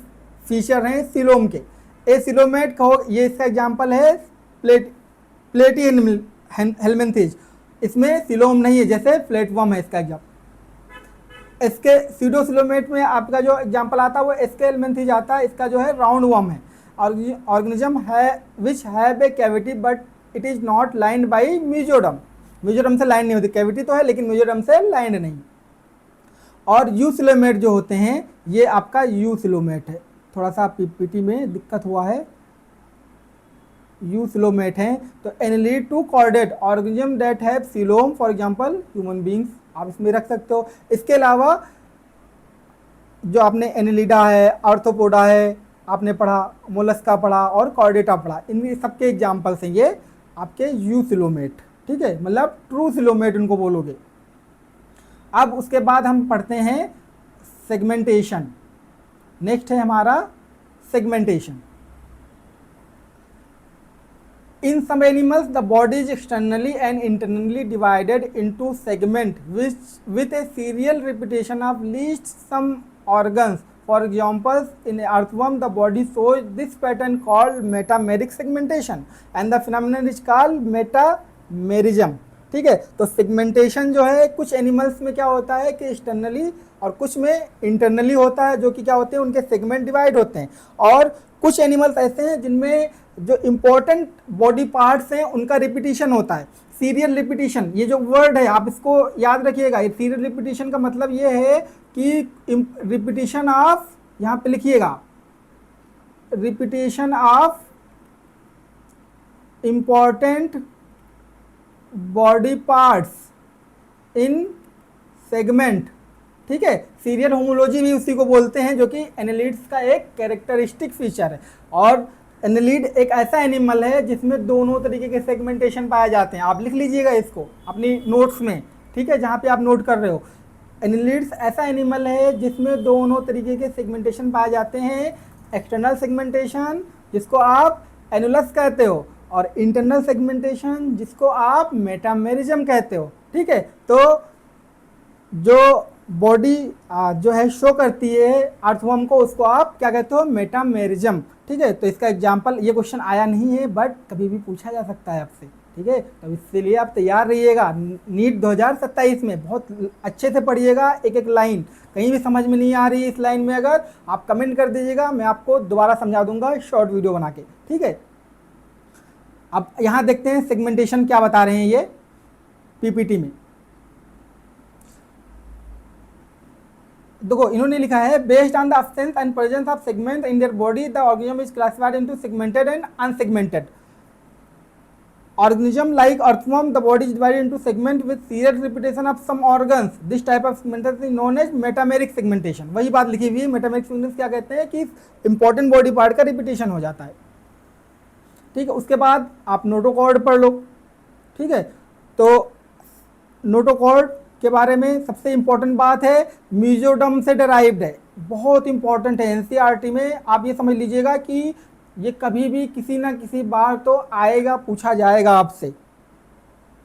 फीचर हैं सीलोम के। ए सिलोमेट कहो, ये इसका एग्जाम्पल है प्लेटी हेलमिंथीज, इसमें सिलोम नहीं है, जैसे प्लेटफॉर्म है इसका एग्जाम्पल। इसके सीडोसिलोमेट में आपका जो एग्जाम्पल आता है वो एस्के हेलमिंथीज आता है, इसका जो है राउंड वर्म है। ऑर्गेनिज्म है which have a cavity but it is not lined by mesoderm, mesoderm से लाइन नहीं होती, कैविटी तो है लेकिन म्यूजोडम से लाइंड नहीं। और यूसिलोमेट जो होते हैं, ये आपका यूसिलोमेट है, थोड़ा सा पीपीटी में दिक्कत हुआ है, यूसिलोमेट हैं। तो annelid to chordate organism that have coelom, for example human beings, आप इसमें रख सकते हो। इसके अलावा जो आपने एनिलीडा है, आर्थ्रोपोडा है आपने पढ़ा, मोलस्का पढ़ा और कॉर्डेटा पढ़ा, इन सबके एग्जाम्पल्स हैं ये आपके यूसिलोमेट। ठीक है, मतलब ट्रू सिलोमेट उनको बोलोगे। अब उसके बाद हम पढ़ते हैं सेगमेंटेशन। नेक्स्ट है हमारा segmentation. In some animals, the body is externally and internally divided into segments with a serial repetition of least some organs. For example, in earthworm, the body shows this pattern called metameric segmentation, and the phenomenon is called metamerism. ठीक है, तो segmentation जो है कुछ animals में क्या होता है कि एक्सटर्नली और कुछ में इंटरनली होता है, जो कि क्या होते हैं उनके सेगमेंट डिवाइड होते हैं। और कुछ एनिमल्स ऐसे हैं जिनमें जो इम्पोर्टेंट बॉडी पार्ट्स हैं उनका रिपीटिशन होता है, सीरियल रिपीटिशन। ये जो वर्ड है आप इसको याद रखिएगा, ये सीरियल रिपीटिशन का मतलब ये है कि रिपीटिशन ऑफ, यहाँ पे लिखिएगा, repetition of important body parts in segment. ठीक है, सीरियल होमोलॉजी भी उसी को बोलते हैं, जो कि एनालिड्स का एक कैरेक्टरिस्टिक फीचर है। और एनालिड एक ऐसा एनिमल है जिसमें दोनों तरीके के सेगमेंटेशन पाए जाते हैं। आप लिख लीजिएगा इसको अपनी नोट्स में, ठीक है, जहाँ पे आप नोट कर रहे हो। एनालिड्स ऐसा एनिमल है जिसमें दोनों तरीके के सेगमेंटेशन पाए जाते हैं, एक्सटर्नल सेगमेंटेशन जिसको आप एनुलस कहते हो, और इंटरनल सेगमेंटेशन जिसको आप मेटामेरिज्म कहते हो। ठीक है, तो जो बॉडी जो है शो करती है अर्थवर्म को, उसको आप क्या कहते हो, मेटामेरिज्म। ठीक है, तो इसका एग्जांपल, ये क्वेश्चन आया नहीं है बट कभी भी पूछा जा सकता है आपसे। ठीक है, तो इसलिए आप तैयार रहिएगा। नीट 2027 में बहुत अच्छे से पढ़िएगा, एक एक लाइन। कहीं भी समझ में नहीं आ रही है इस लाइन में, अगर आप कमेंट कर दीजिएगा, मैं आपको दोबारा समझा दूंगा शॉर्ट वीडियो बना के। ठीक है, अब यहाँ देखते हैं सेगमेंटेशन क्या बता रहे हैं ये पीपीटी में। देखो इन्होंने लिखा है, based on the absence and presence of segment in their body the organism is classified into segmented and unsegmented. Organism like earthworm, the body is divided into segment with serial repetition of some organs. This type of segmentation is known as metameric segmentation. वही बात लिखी हुई है। Metameric segmentation क्या कहते हैं कि important body part का रिपीटेशन हो जाता है। ठीक है, उसके बाद आप नोटोकॉर्ड पढ़ लो। ठीक है, तो नोटोकॉर्ड के बारे में सबसे इंपॉर्टेंट बात है, मीजोडर्म से डेराइव्ड है, बहुत इंपॉर्टेंट है। एनसीईआरटी में आप ये समझ लीजिएगा कि ये कभी भी किसी ना किसी बार तो आएगा, पूछा जाएगा आपसे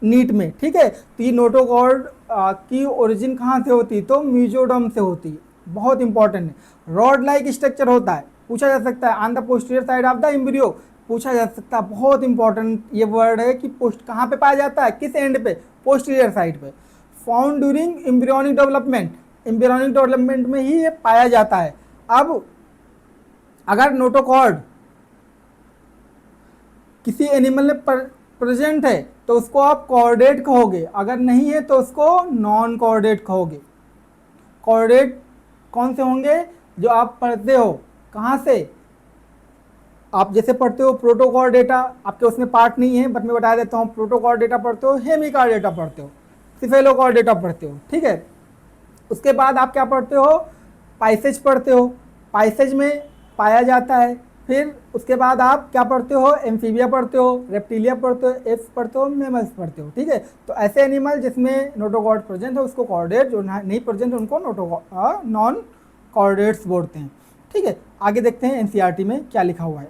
नीट में। ठीक है, तो ये नोटोकॉर्ड की ओरिजिन कहाँ से होती है, तो मीजोडर्म से होती है, बहुत इंपॉर्टेंट है। रॉड लाइक स्ट्रक्चर होता है, पूछा जा सकता है। On the posterior side of the embryo, पूछा जा सकता है, बहुत इंपॉर्टेंट ये वर्ड है कि पोस्ट कहाँ पे पाया जाता है, किस एंड पे, पोस्टीरियर साइड पे। Found during embryonic development, embryonic development में ही ये पाया जाता है। अब अगर नोटोकॉर्ड किसी एनिमल में प्रेजेंट है तो उसको आप कॉर्डेट कहोगे, अगर नहीं है तो उसको नॉन कॉर्डेट कहोगे। कॉर्डेट कौन से होंगे, जो आप पढ़ते हो कहाँ से, आप जैसे पढ़ते हो प्रोटोकॉर्डेटा, आपके उसमें पार्ट नहीं है बट मैं बता देता हूँ। प्रोटोकॉर्डेटा पढ़ते हो, हेमिकॉर्डेटा पढ़ते हो, सिफेलोकॉर्डेटा पढ़ते हो। ठीक है, उसके बाद आप क्या पढ़ते हो, पाइसेज पढ़ते हो, पाइसेज में पाया जाता है। फिर उसके बाद आप क्या पढ़ते हो, एम्फीबिया पढ़ते हो, रेप्टिलिया पढ़ते हो, एप्स पढ़ते हो, मैमल्स पढ़ते हो। ठीक है, तो ऐसे एनिमल जिसमें नोटोकॉर्ड प्रेजेंट है उसको कॉर्डेट, जो नहीं प्रेजेंट है उनको नॉन कॉर्डेट्स बोलते हैं। ठीक है, आगे देखते हैं एनसीईआरटी में क्या लिखा हुआ है।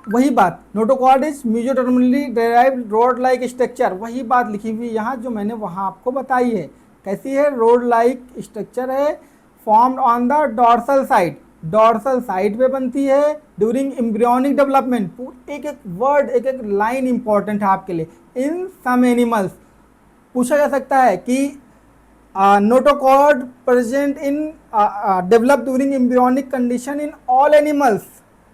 वही बात, notochord is mesodermally derived rod like structure, वही बात लिखी हुई यहाँ जो मैंने वहाँ आपको बताई है। कैसी है, रोड लाइक स्ट्रक्चर है, formed on the dorsal side, dorsal side पे बनती है ड्यूरिंग एम्ब्रियोनिक डेवलपमेंट। एक एक वर्ड, एक एक लाइन इंपॉर्टेंट है आपके लिए। इन सम एनिमल्स, पूछा जा सकता है कि notochord present in develop during embryonic condition in all animals,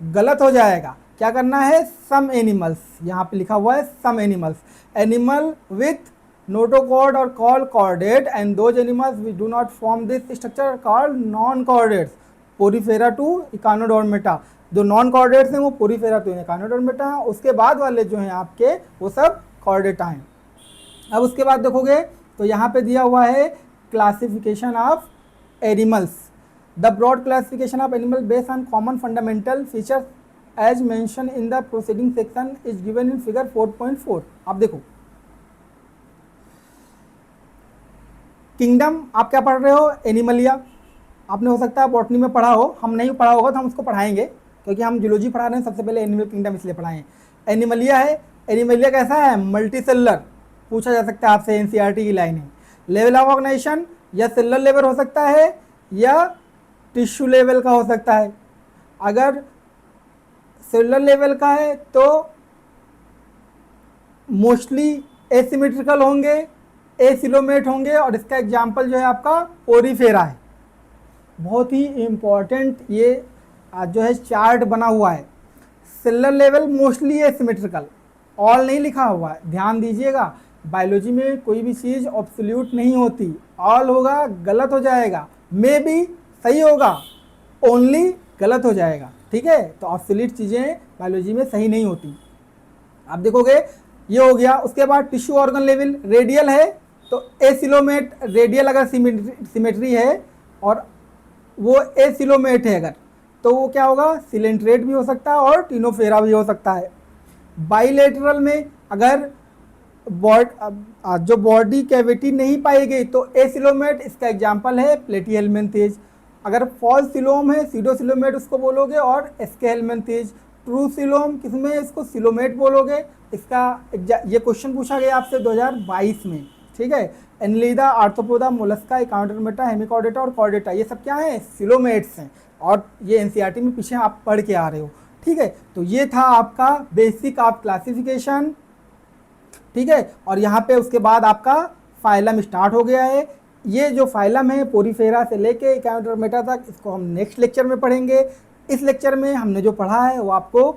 गलत हो जाएगा। क्या करना है, सम एनिमल्स, यहाँ पे लिखा हुआ है some animals. Animal with notochord are called chordate and those animals which do not form this structure are called non-chordates. Porifera to Echinodermata, जो नॉन कॉर्डेट्स हैं वो पोरीफेरा टू एकानोडर्मेटा हैं। उसके बाद वाले जो हैं आपके वो सब कॉर्डेटा हैं। अब उसके बाद देखोगे तो यहाँ पे दिया हुआ है classification of animals. The broad classification of animal based on common fundamental features as mention in the proceeding section is given in figure 4.4। आप देखो, किंगडम आप क्या पढ़ रहे हो, एनिमलिया। आपने हो सकता है बॉटनी में पढ़ा हो, हम नहीं पढ़ा होगा तो हम उसको पढ़ाएंगे क्योंकि हम जूलॉजी पढ़ा रहे हैं। सबसे पहले एनिमल किंगडम इसलिए पढ़ाएं। एनिमलिया है, एनिमलिया कैसा है, मल्टी सेलुलर, पूछा जा सकता है आपसे, एनसीईआरटी की लाइन है। लेवल ऑफ ऑर्गेनाइजेशन या सेलुलर लेवल हो सकता है या टिश्यू लेवल का हो सकता है। अगर सेलुलर लेवल का है तो मोस्टली एसिमेट्रिकल होंगे, एसिलोमेट होंगे, और इसका एग्जाम्पल जो है आपका पोरीफेरा है। बहुत ही इम्पॉर्टेंट ये जो है चार्ट बना हुआ है। Cellular level mostly asymmetrical, all नहीं लिखा हुआ है, ध्यान दीजिएगा। बायोलॉजी में कोई भी चीज़ एब्सोल्यूट नहीं होती, ऑल होगा गलत हो जाएगा, मे बी सही होगा, ओनली गलत हो जाएगा। ठीक है, तो एब्सोल्यूट चीज़ें बायोलॉजी में सही नहीं होती। आप देखोगे ये हो गया। उसके बाद टिश्यू ऑर्गन लेवल, रेडियल है तो एसिलोमेट, रेडियल अगर सिमेट्री है और वो एसिलोमेट है अगर, तो वो क्या होगा, सिलेंट्रेट भी हो सकता है और टिनोफेरा भी हो सकता है। बाइलेटरल में अगर जो बॉडी कैविटी नहीं पाई गई तो एसिलोमेट, इसका एग्जांपल है प्लेटिहेल्मिन्थेज। अगर फॉल्स सिलोम है, सीडोसिलोमेट उसको बोलोगे, और एस्केहेल्मिन्थेज। ट्रूसिलोम किसमें, इसको सिलोमेट बोलोगे। इसका ये क्वेश्चन पूछा गया आपसे 2022 में, ठीक है। एनिलिडा, आर्थ्रोपोडा, मोलस्का, एकाउंटरमेटा, हेमिकॉर्डेटा और कॉर्डेटा, ये सब क्या है, सिलोमेट्स हैं। और ये एनसीईआरटी में पीछे आप पढ़ के आ रहे हो, ठीक है। तो ये था आपका बेसिक ऑफ क्लासिफिकेशन, ठीक है। और यहाँ पे उसके बाद आपका फाइलम स्टार्ट हो गया है। ये जो फाइलम है पोरीफेरा से लेके एकाउंटरमेटा तक, इसको हम नेक्स्ट लेक्चर में पढ़ेंगे। इस लेक्चर में हमने जो पढ़ा है वो आपको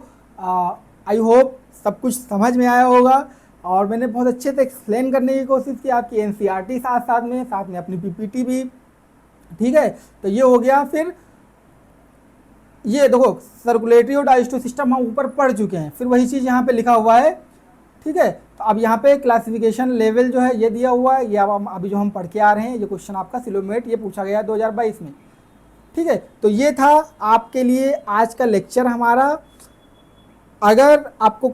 आई होप सब कुछ समझ में आया होगा, और मैंने बहुत अच्छे से एक्सप्लेन करने की कोशिश की, आपकी एनसीईआरटी साथ में अपनी पीपीटी भी, ठीक है। तो ये हो गया। फिर ये देखो सर्कुलेटरी और डाइजेस्टिव सिस्टम हम ऊपर पढ़ चुके हैं, फिर वही चीज़ यहाँ पे लिखा हुआ है, ठीक है। तो अब यहाँ पे क्लासिफिकेशन लेवल जो है ये दिया हुआ है, ये अब अभी जो हम पढ़ के आ रहे हैं, ये क्वेश्चन आपका सिलोमेट ये पूछा गया 2022 में, ठीक है। तो ये था आपके लिए आज का लेक्चर हमारा। अगर आपको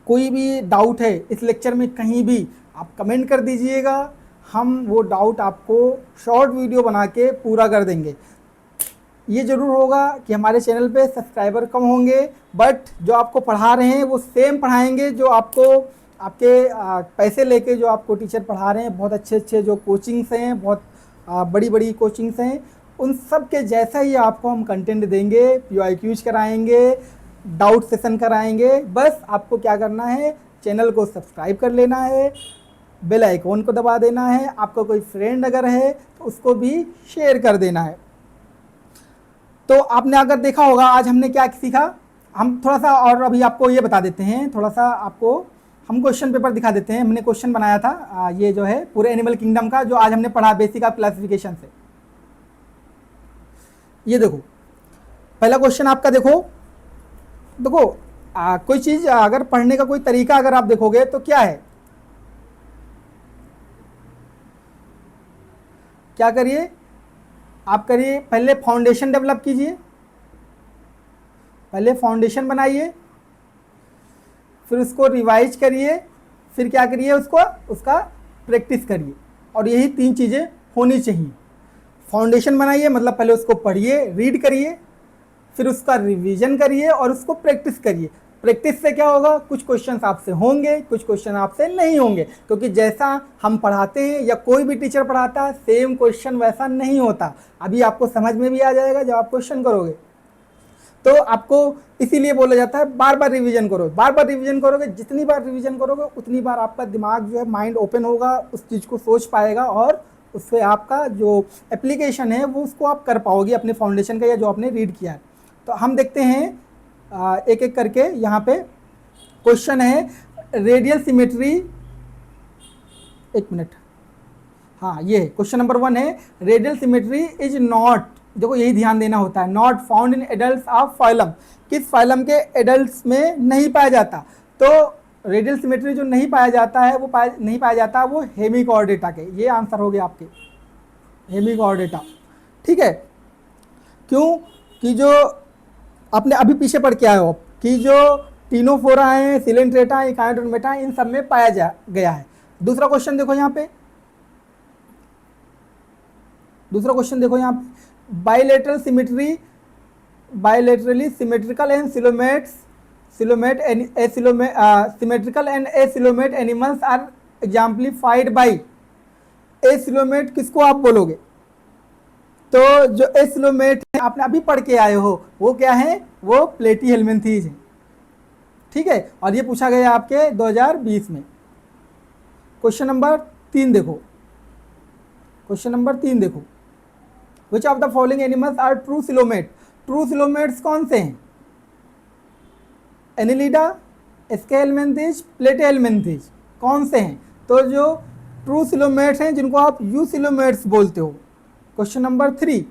कोई भी डाउट है इस लेक्चर में कहीं भी, आप कमेंट कर दीजिएगा, हम वो डाउट आपको शॉर्ट वीडियो बना के पूरा कर देंगे। ये ज़रूर होगा कि हमारे चैनल पे सब्सक्राइबर कम होंगे, बट जो आपको पढ़ा रहे हैं वो सेम पढ़ाएंगे जो आपको आपके पैसे लेके जो आपको टीचर पढ़ा रहे हैं। बहुत अच्छे जो कोचिंग्स हैं, बहुत बड़ी कोचिंग्स हैं, उन सब के जैसा ही आपको हम कंटेंट देंगे, PYQs कराएंगे, डाउट सेशन कराएंगे। बस आपको क्या करना है, चैनल को सब्सक्राइब कर लेना है, बेल आइकॉन को दबा देना है, आपका कोई फ्रेंड अगर है तो उसको भी शेयर कर देना है। तो आपने अगर देखा होगा आज हमने क्या सीखा, हम थोड़ा सा और अभी आपको ये बता देते हैं, थोड़ा सा आपको हम क्वेश्चन पेपर दिखा देते हैं। हमने क्वेश्चन बनाया था ये जो है पूरे एनिमल किंगडम का, जो आज हमने पढ़ा बेसिक ऑफ क्लासिफिकेशन से। ये देखो पहला क्वेश्चन आपका, देखो कोई चीज़ अगर पढ़ने का कोई तरीका अगर आप देखोगे तो क्या है, क्या करिए आप, करिए पहले फाउंडेशन डेवलप कीजिए, पहले फाउंडेशन बनाइए, फिर उसको रिवाइज करिए, फिर क्या करिए उसका प्रैक्टिस करिए। और यही 3 चीज़ें होनी चाहिए। फाउंडेशन बनाइए मतलब पहले उसको पढ़िए, रीड करिए, फिर उसका रिवीजन करिए और उसको प्रैक्टिस करिए। प्रैक्टिस से क्या होगा, कुछ क्वेश्चन आपसे होंगे, कुछ क्वेश्चन आपसे नहीं होंगे, क्योंकि जैसा हम पढ़ाते हैं या कोई भी टीचर पढ़ाता है सेम क्वेश्चन वैसा नहीं होता। अभी आपको समझ में भी आ जाएगा जब आप क्वेश्चन करोगे। तो आपको इसीलिए बोला जाता है बार बार रिवीजन करो, बार बार रिवीजन करोगे, जितनी बार रिवीजन करोगे उतनी बार आपका दिमाग जो है माइंड ओपन होगा, उस चीज़ को सोच पाएगा और उससे आपका जो एप्लीकेशन है वो उसको आप कर पाओगे अपने फाउंडेशन का या जो आपने रीड किया है। तो हम देखते हैं एक एक करके। यहाँ पे क्वेश्चन है रेडियल सिमेट्री, एक मिनट, हाँ ये क्वेश्चन नंबर 1 है, रेडियल सिमेट्री इज नॉट, देखो यही ध्यान देना होता है, not found in adults of phylum, किस फाइलम के एडल्ट्स में नहीं पाया जाता। तो रेडियल सिमेट्री जो नहीं पाया जाता है वो नहीं पाया जाता वो हेमिकॉर्डेटा के, ये आंसर हो गया आपके हेमिकॉर्डेटा, ठीक है। क्यों कि जो आपने अभी पीछे पढ़ के आए हो कि जो टीनोफोरा है, सिलेंट्रेटा, एकाइंट्रोमेटा, इन सब में पाया गया है। दूसरा क्वेश्चन देखो यहाँ पे, दूसरा क्वेश्चन देखो यहाँ पे, bilateral symmetry, bilaterally symmetrical and symmetrical and acoelomate animals are exemplified by, acoelomate किसको आप बोलोगे, तो जो एसिलोमेट है आपने अभी पढ़ के आए हो वो क्या है, वो प्लेटीहेल्मिन्थीज है, ठीक है। और ये पूछा गया आपके 2020 में। क्वेश्चन नंबर 3 देखो, क्वेश्चन नंबर 3 देखो, which of the following animals are true coelomate, true coelomates कौन से हैं, एनिलिडा, स्केलमेंथिज, प्लेटीहेल्मिन्थीज, कौन से हैं। तो जो ट्रू सिलोमेट्स हैं जिनको आप यू सिलोमेट्स बोलते हो, क्वेश्चन नंबर 3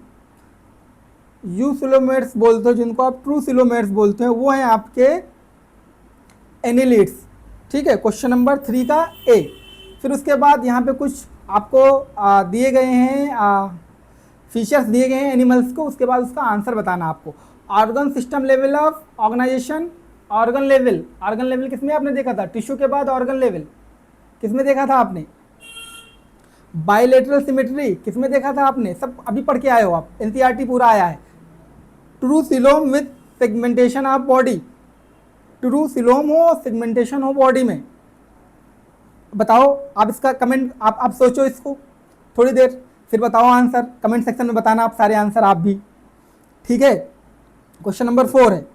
यू सिलोमेट्स बोलते हो जिनको आप ट्रू सिलोमेट्स बोलते हैं, वो हैं आपके एनिलिड्स, ठीक है। क्वेश्चन नंबर 3 का ए। फिर उसके बाद यहाँ पे कुछ आपको दिए गए हैं फीचर्स दिए गए हैं एनिमल्स को, उसके बाद उसका आंसर बताना आपको। Organ system level of organization, organ level किसमें आपने देखा था, टिश्यू के बाद ऑर्गन लेवल किसमें देखा था आपने, बाइलेटरल सिमेट्री किसमें देखा था आपने, सब अभी पढ़ के आए हो आप, एनसीईआरटी पूरा आया है। ट्रूसिलोम विथ सेगमेंटेशन ऑफ बॉडी, ट्रूसिलोम हो, सेगमेंटेशन हो बॉडी में। बताओ आप इसका कमेंट, आप सोचो इसको थोड़ी देर, फिर बताओ आंसर, कमेंट सेक्शन में बताना आप सारे आंसर आप भी, ठीक है। क्वेश्चन नंबर 4 है,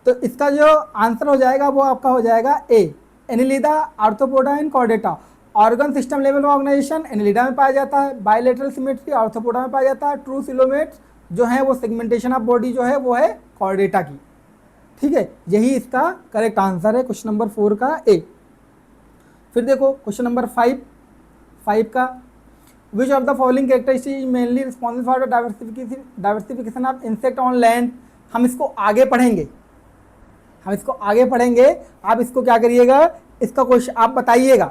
तो इसका जो आंसर हो जाएगा वो आपका हो जाएगा ए, Annelida, Arthropoda and Chordata. Organ system level organization Annelida में पाया जाता है, बायलेटरल सिमेट्री आर्थ्रोपोडा में पाया जाता है, ट्रू सिलोमेट जो है वो सेगमेंटेशन ऑफ बॉडी जो है वो है कॉर्डेटा की, ठीक है। यही इसका करेक्ट आंसर है क्वेश्चन नंबर 4 का ए। फिर देखो क्वेश्चन नंबर 5 का, विच of the following characteristic mainly responsible for diversification of insect on land. हम इसको आगे पढ़ेंगे, आप इसको क्या करिएगा, इसका क्वेश्चन आप बताइएगा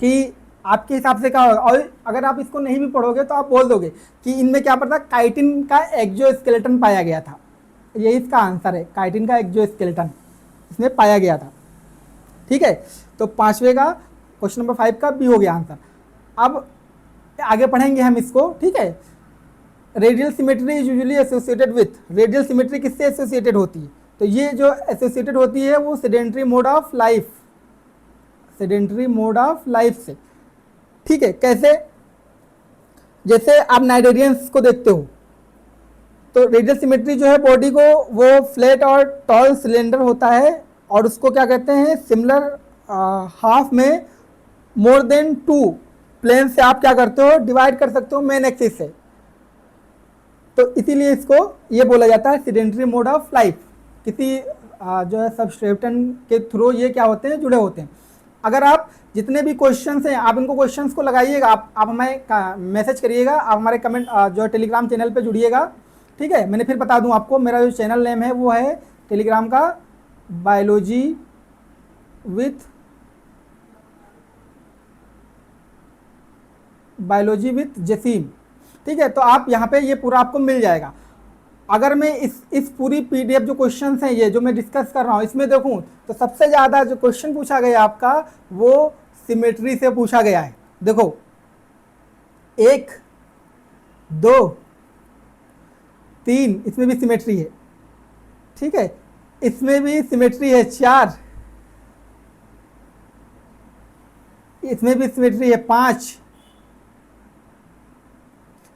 कि आपके हिसाब से क्या होगा, और अगर आप इसको नहीं भी पढ़ोगे तो आप बोल दोगे कि इनमें क्या पता, काइटिन का एक्सोस्केलेटन पाया गया था, यही इसका आंसर है, काइटिन का एक्सोस्केलेटन इसमें पाया गया था, ठीक है। तो 5वें का क्वेश्चन नंबर 5 का बी हो गया आंसर। अब आगे पढ़ेंगे हम इसको, ठीक है। Radial symmetry is usually associated with, radial symmetry किससे एसोसिएटेड होती है, तो ये जो एसोसिएटेड होती है वो sedentary mode of life, sedentary mode of life से, ठीक है। कैसे, जैसे आप नाइटेरियंस को देखते हो तो रेडियल सिमेट्री जो है बॉडी को वो फ्लैट और टॉल सिलेंडर होता है, और उसको क्या कहते हैं, सिमिलर हाफ में मोर देन 2 प्लेन से आप क्या करते हो, डिवाइड कर सकते हो मेन एक्सिस से, तो इसीलिए इसको ये बोला जाता है सेडेंट्री मोड ऑफ लाइफ। किसी जो है सबस्ट्रेटन के थ्रू ये क्या होते हैं, जुड़े होते हैं। अगर आप जितने भी क्वेश्चंस हैं आप इनको क्वेश्चंस को लगाइएगा, आप हमें मैसेज करिएगा, आप हमारे कमेंट जो टेलीग्राम चैनल पे जुड़िएगा, ठीक है। मैंने फिर बता दूं आपको, मेरा जो चैनल नेम है वो है टेलीग्राम का बायोलॉजी विथ जसीम, ठीक है। तो आप यहाँ पे ये पूरा आपको मिल जाएगा। अगर मैं इस पूरी पीडीएफ जो क्वेश्चंस हैं ये जो मैं डिस्कस कर रहा हूँ इसमें देखूँ तो सबसे ज़्यादा जो क्वेश्चन पूछा गया आपका वो सिमेट्री से पूछा गया है। देखो 1 2 3 इसमें भी सिमेट्री है, ठीक है, इसमें भी सिमेट्री है, 4 इसमें भी सिमेट्री है, 5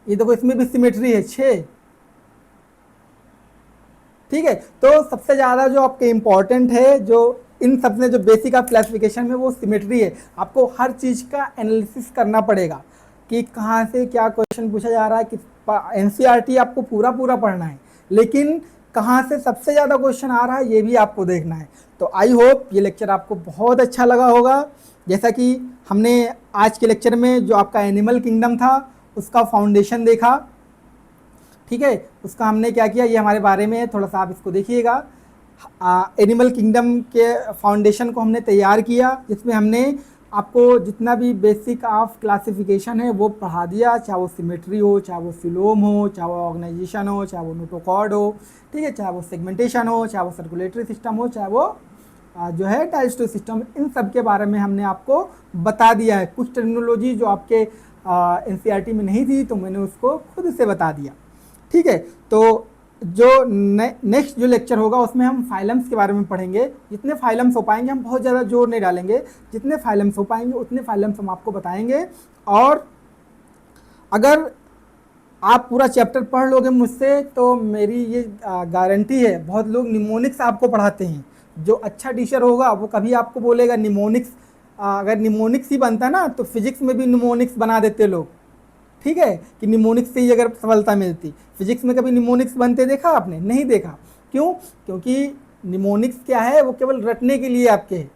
ये देखो इसमें भी सिमेट्री है, 6, ठीक है। तो सबसे ज़्यादा जो आपके इम्पॉर्टेंट है, जो इन सब में जो बेसिक ऑफ क्लासिफिकेशन में वो सिमेट्री है। आपको हर चीज़ का एनालिसिस करना पड़ेगा कि कहाँ से क्या क्वेश्चन पूछा जा रहा है, किस एनसीईआरटी आपको पूरा पढ़ना है, लेकिन कहाँ से सबसे ज़्यादा क्वेश्चन आ रहा है ये भी आपको देखना है। तो आई होप ये लेक्चर आपको बहुत अच्छा लगा होगा। जैसा कि हमने आज के लेक्चर में जो आपका एनिमल किंगडम था उसका फाउंडेशन देखा, ठीक है, उसका हमने क्या किया ये हमारे बारे में थोड़ा सा आप इसको देखिएगा। एनिमल किंगडम के फाउंडेशन को हमने तैयार किया, जिसमें हमने आपको जितना भी बेसिक ऑफ क्लासिफिकेशन है वो पढ़ा दिया, चाहे वो सिमेट्री हो, चाहे वो फिलोम हो, चाहे वो ऑर्गेनाइजेशन हो, चाहे वो नोटोकॉर्ड हो, ठीक है, चाहे वो सेगमेंटेशन हो, चाहे वो सर्कुलेटरी सिस्टम हो, चाहे वो जो है डाइजेस्टिव सिस्टम, इन सब के बारे में हमने आपको बता दिया है। कुछ टर्मिनोलॉजी जो आपके एनसीईआरटी में नहीं थी तो मैंने उसको खुद से बता दिया, ठीक है। तो जो नेक्स्ट जो लेक्चर होगा उसमें हम फाइलम्स के बारे में पढ़ेंगे। जितने फाइलम्स हो पाएंगे, हम बहुत ज़्यादा जोर नहीं डालेंगे, जितने फाइलम्स हो पाएंगे उतने फाइलम्स हम आपको बताएंगे। और अगर आप पूरा चैप्टर पढ़ लोगे मुझसे तो मेरी ये गारंटी है, बहुत लोग निमोनिक्स आपको पढ़ाते हैं, जो अच्छा टीचर होगा वो कभी आपको बोलेगा निमोनिक्स, अगर निमोनिक्स ही बनता ना तो फिजिक्स में भी निमोनिक्स बना देते लोग, ठीक है, कि निमोनिक्स से ही अगर सफलता मिलती। फिजिक्स में कभी निमोनिक्स बनते देखा आपने? नहीं देखा। क्यों? क्योंकि निमोनिक्स क्या है, वो केवल रटने के लिए आपके है।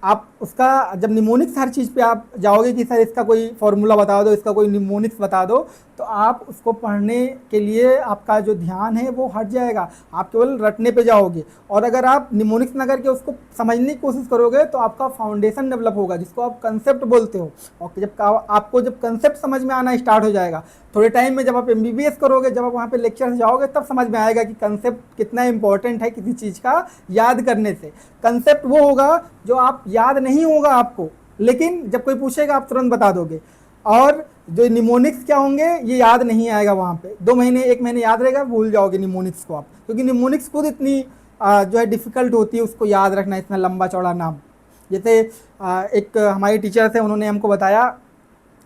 आप उसका जब निमोनिक्स हर चीज़ पे आप जाओगे कि सर इसका कोई फार्मूला बता दो, इसका कोई निमोनिक्स बता दो, तो आप उसको पढ़ने के लिए आपका जो ध्यान है वो हट जाएगा, आप केवल रटने पे जाओगे। और अगर आप निमोनिक्स ना करके उसको समझने की कोशिश करोगे तो आपका फाउंडेशन डेवलप होगा, जिसको आप कंसेप्ट बोलते हो। और जब आपको जब कंसेप्ट समझ में आना स्टार्ट हो जाएगा, थोड़े टाइम में जब आप MBBS करोगे, जब आप वहाँ पे लेक्चर जाओगे, तब समझ में आएगा कि कंसेप्ट कितना इंपॉर्टेंट है किसी चीज़ का याद करने से। कंसेप्ट वो होगा जो आप याद नहीं होगा आपको, लेकिन जब कोई पूछेगा आप तुरंत बता दोगे। और जो निमोनिक्स क्या होंगे ये याद नहीं आएगा वहाँ पे, 2 महीने 1 महीने याद रहेगा, भूल जाओगे निमोनिक्स को आप, क्योंकि निमोनिक्स खुद इतनी जो है डिफ़िकल्ट होती है उसको याद रखना, इतना लंबा चौड़ा नाम। जैसे एक हमारे टीचर थे, उन्होंने हमको बताया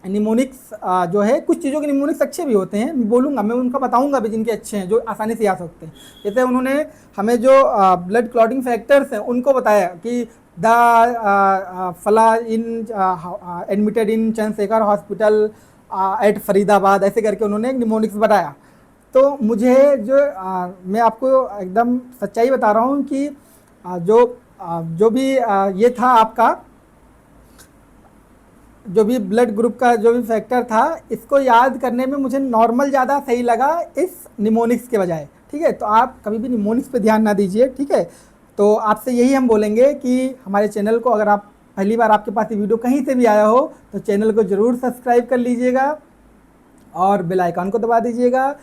निमोनिक्स जो है, कुछ चीज़ों के निमोनिक्स अच्छे भी होते हैं, बोलूँगा मैं, उनका बताऊँगा भी जिनके अच्छे हैं, जो आसानी से याद सकते हैं। जैसे उन्होंने हमें जो ब्लड क्लॉटिंग फैक्टर्स हैं उनको बताया कि the fella in admitted in Chandrashekhar hospital at Faridabad, ऐसे करके उन्होंने एक निमोनिक्स बताया। तो मुझे जो मैं आपको एकदम सच्चाई बता रहा हूँ कि जो भी ये था आपका, जो भी ब्लड ग्रुप का जो भी फैक्टर था, इसको याद करने में मुझे नॉर्मल ज़्यादा सही लगा इस निमोनिक्स के बजाय। ठीक है, तो आप कभी भी निमोनिक्स पे ध्यान ना दीजिए। ठीक है, तो आपसे यही हम बोलेंगे कि हमारे चैनल को, अगर आप पहली बार आपके पास ये वीडियो कहीं से भी आया हो तो चैनल को ज़रूर सब्सक्राइब कर लीजिएगा और बेल आइकन को दबा दीजिएगा।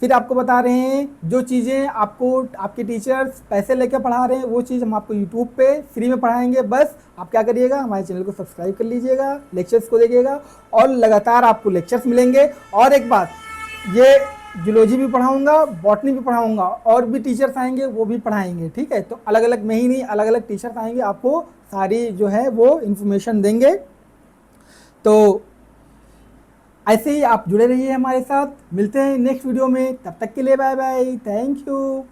फिर आपको बता रहे हैं जो चीज़ें आपको आपके टीचर्स पैसे लेकर पढ़ा रहे हैं वो चीज़ हम आपको यूट्यूब पे फ्री में पढ़ाएंगे। बस आप क्या करिएगा, हमारे चैनल को सब्सक्राइब कर लीजिएगा, लेक्चर्स को देखिएगा और लगातार आपको लेक्चर्स मिलेंगे। और एक बात, ये जूलॉजी भी पढ़ाऊँगा, बॉटनी भी पढ़ाऊँगा, और भी टीचर्स आएंगे वो भी पढ़ाएंगे। ठीक है, तो अलग अलग में ही नहीं, अलग अलग टीचर्स आएंगे, आपको सारी जो है वो इन्फॉर्मेशन देंगे। तो ऐसे ही आप जुड़े रहिए हमारे साथ। मिलते हैं नेक्स्ट वीडियो में, तब तक के लिए bye bye, thank you,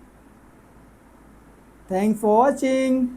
thanks for watching.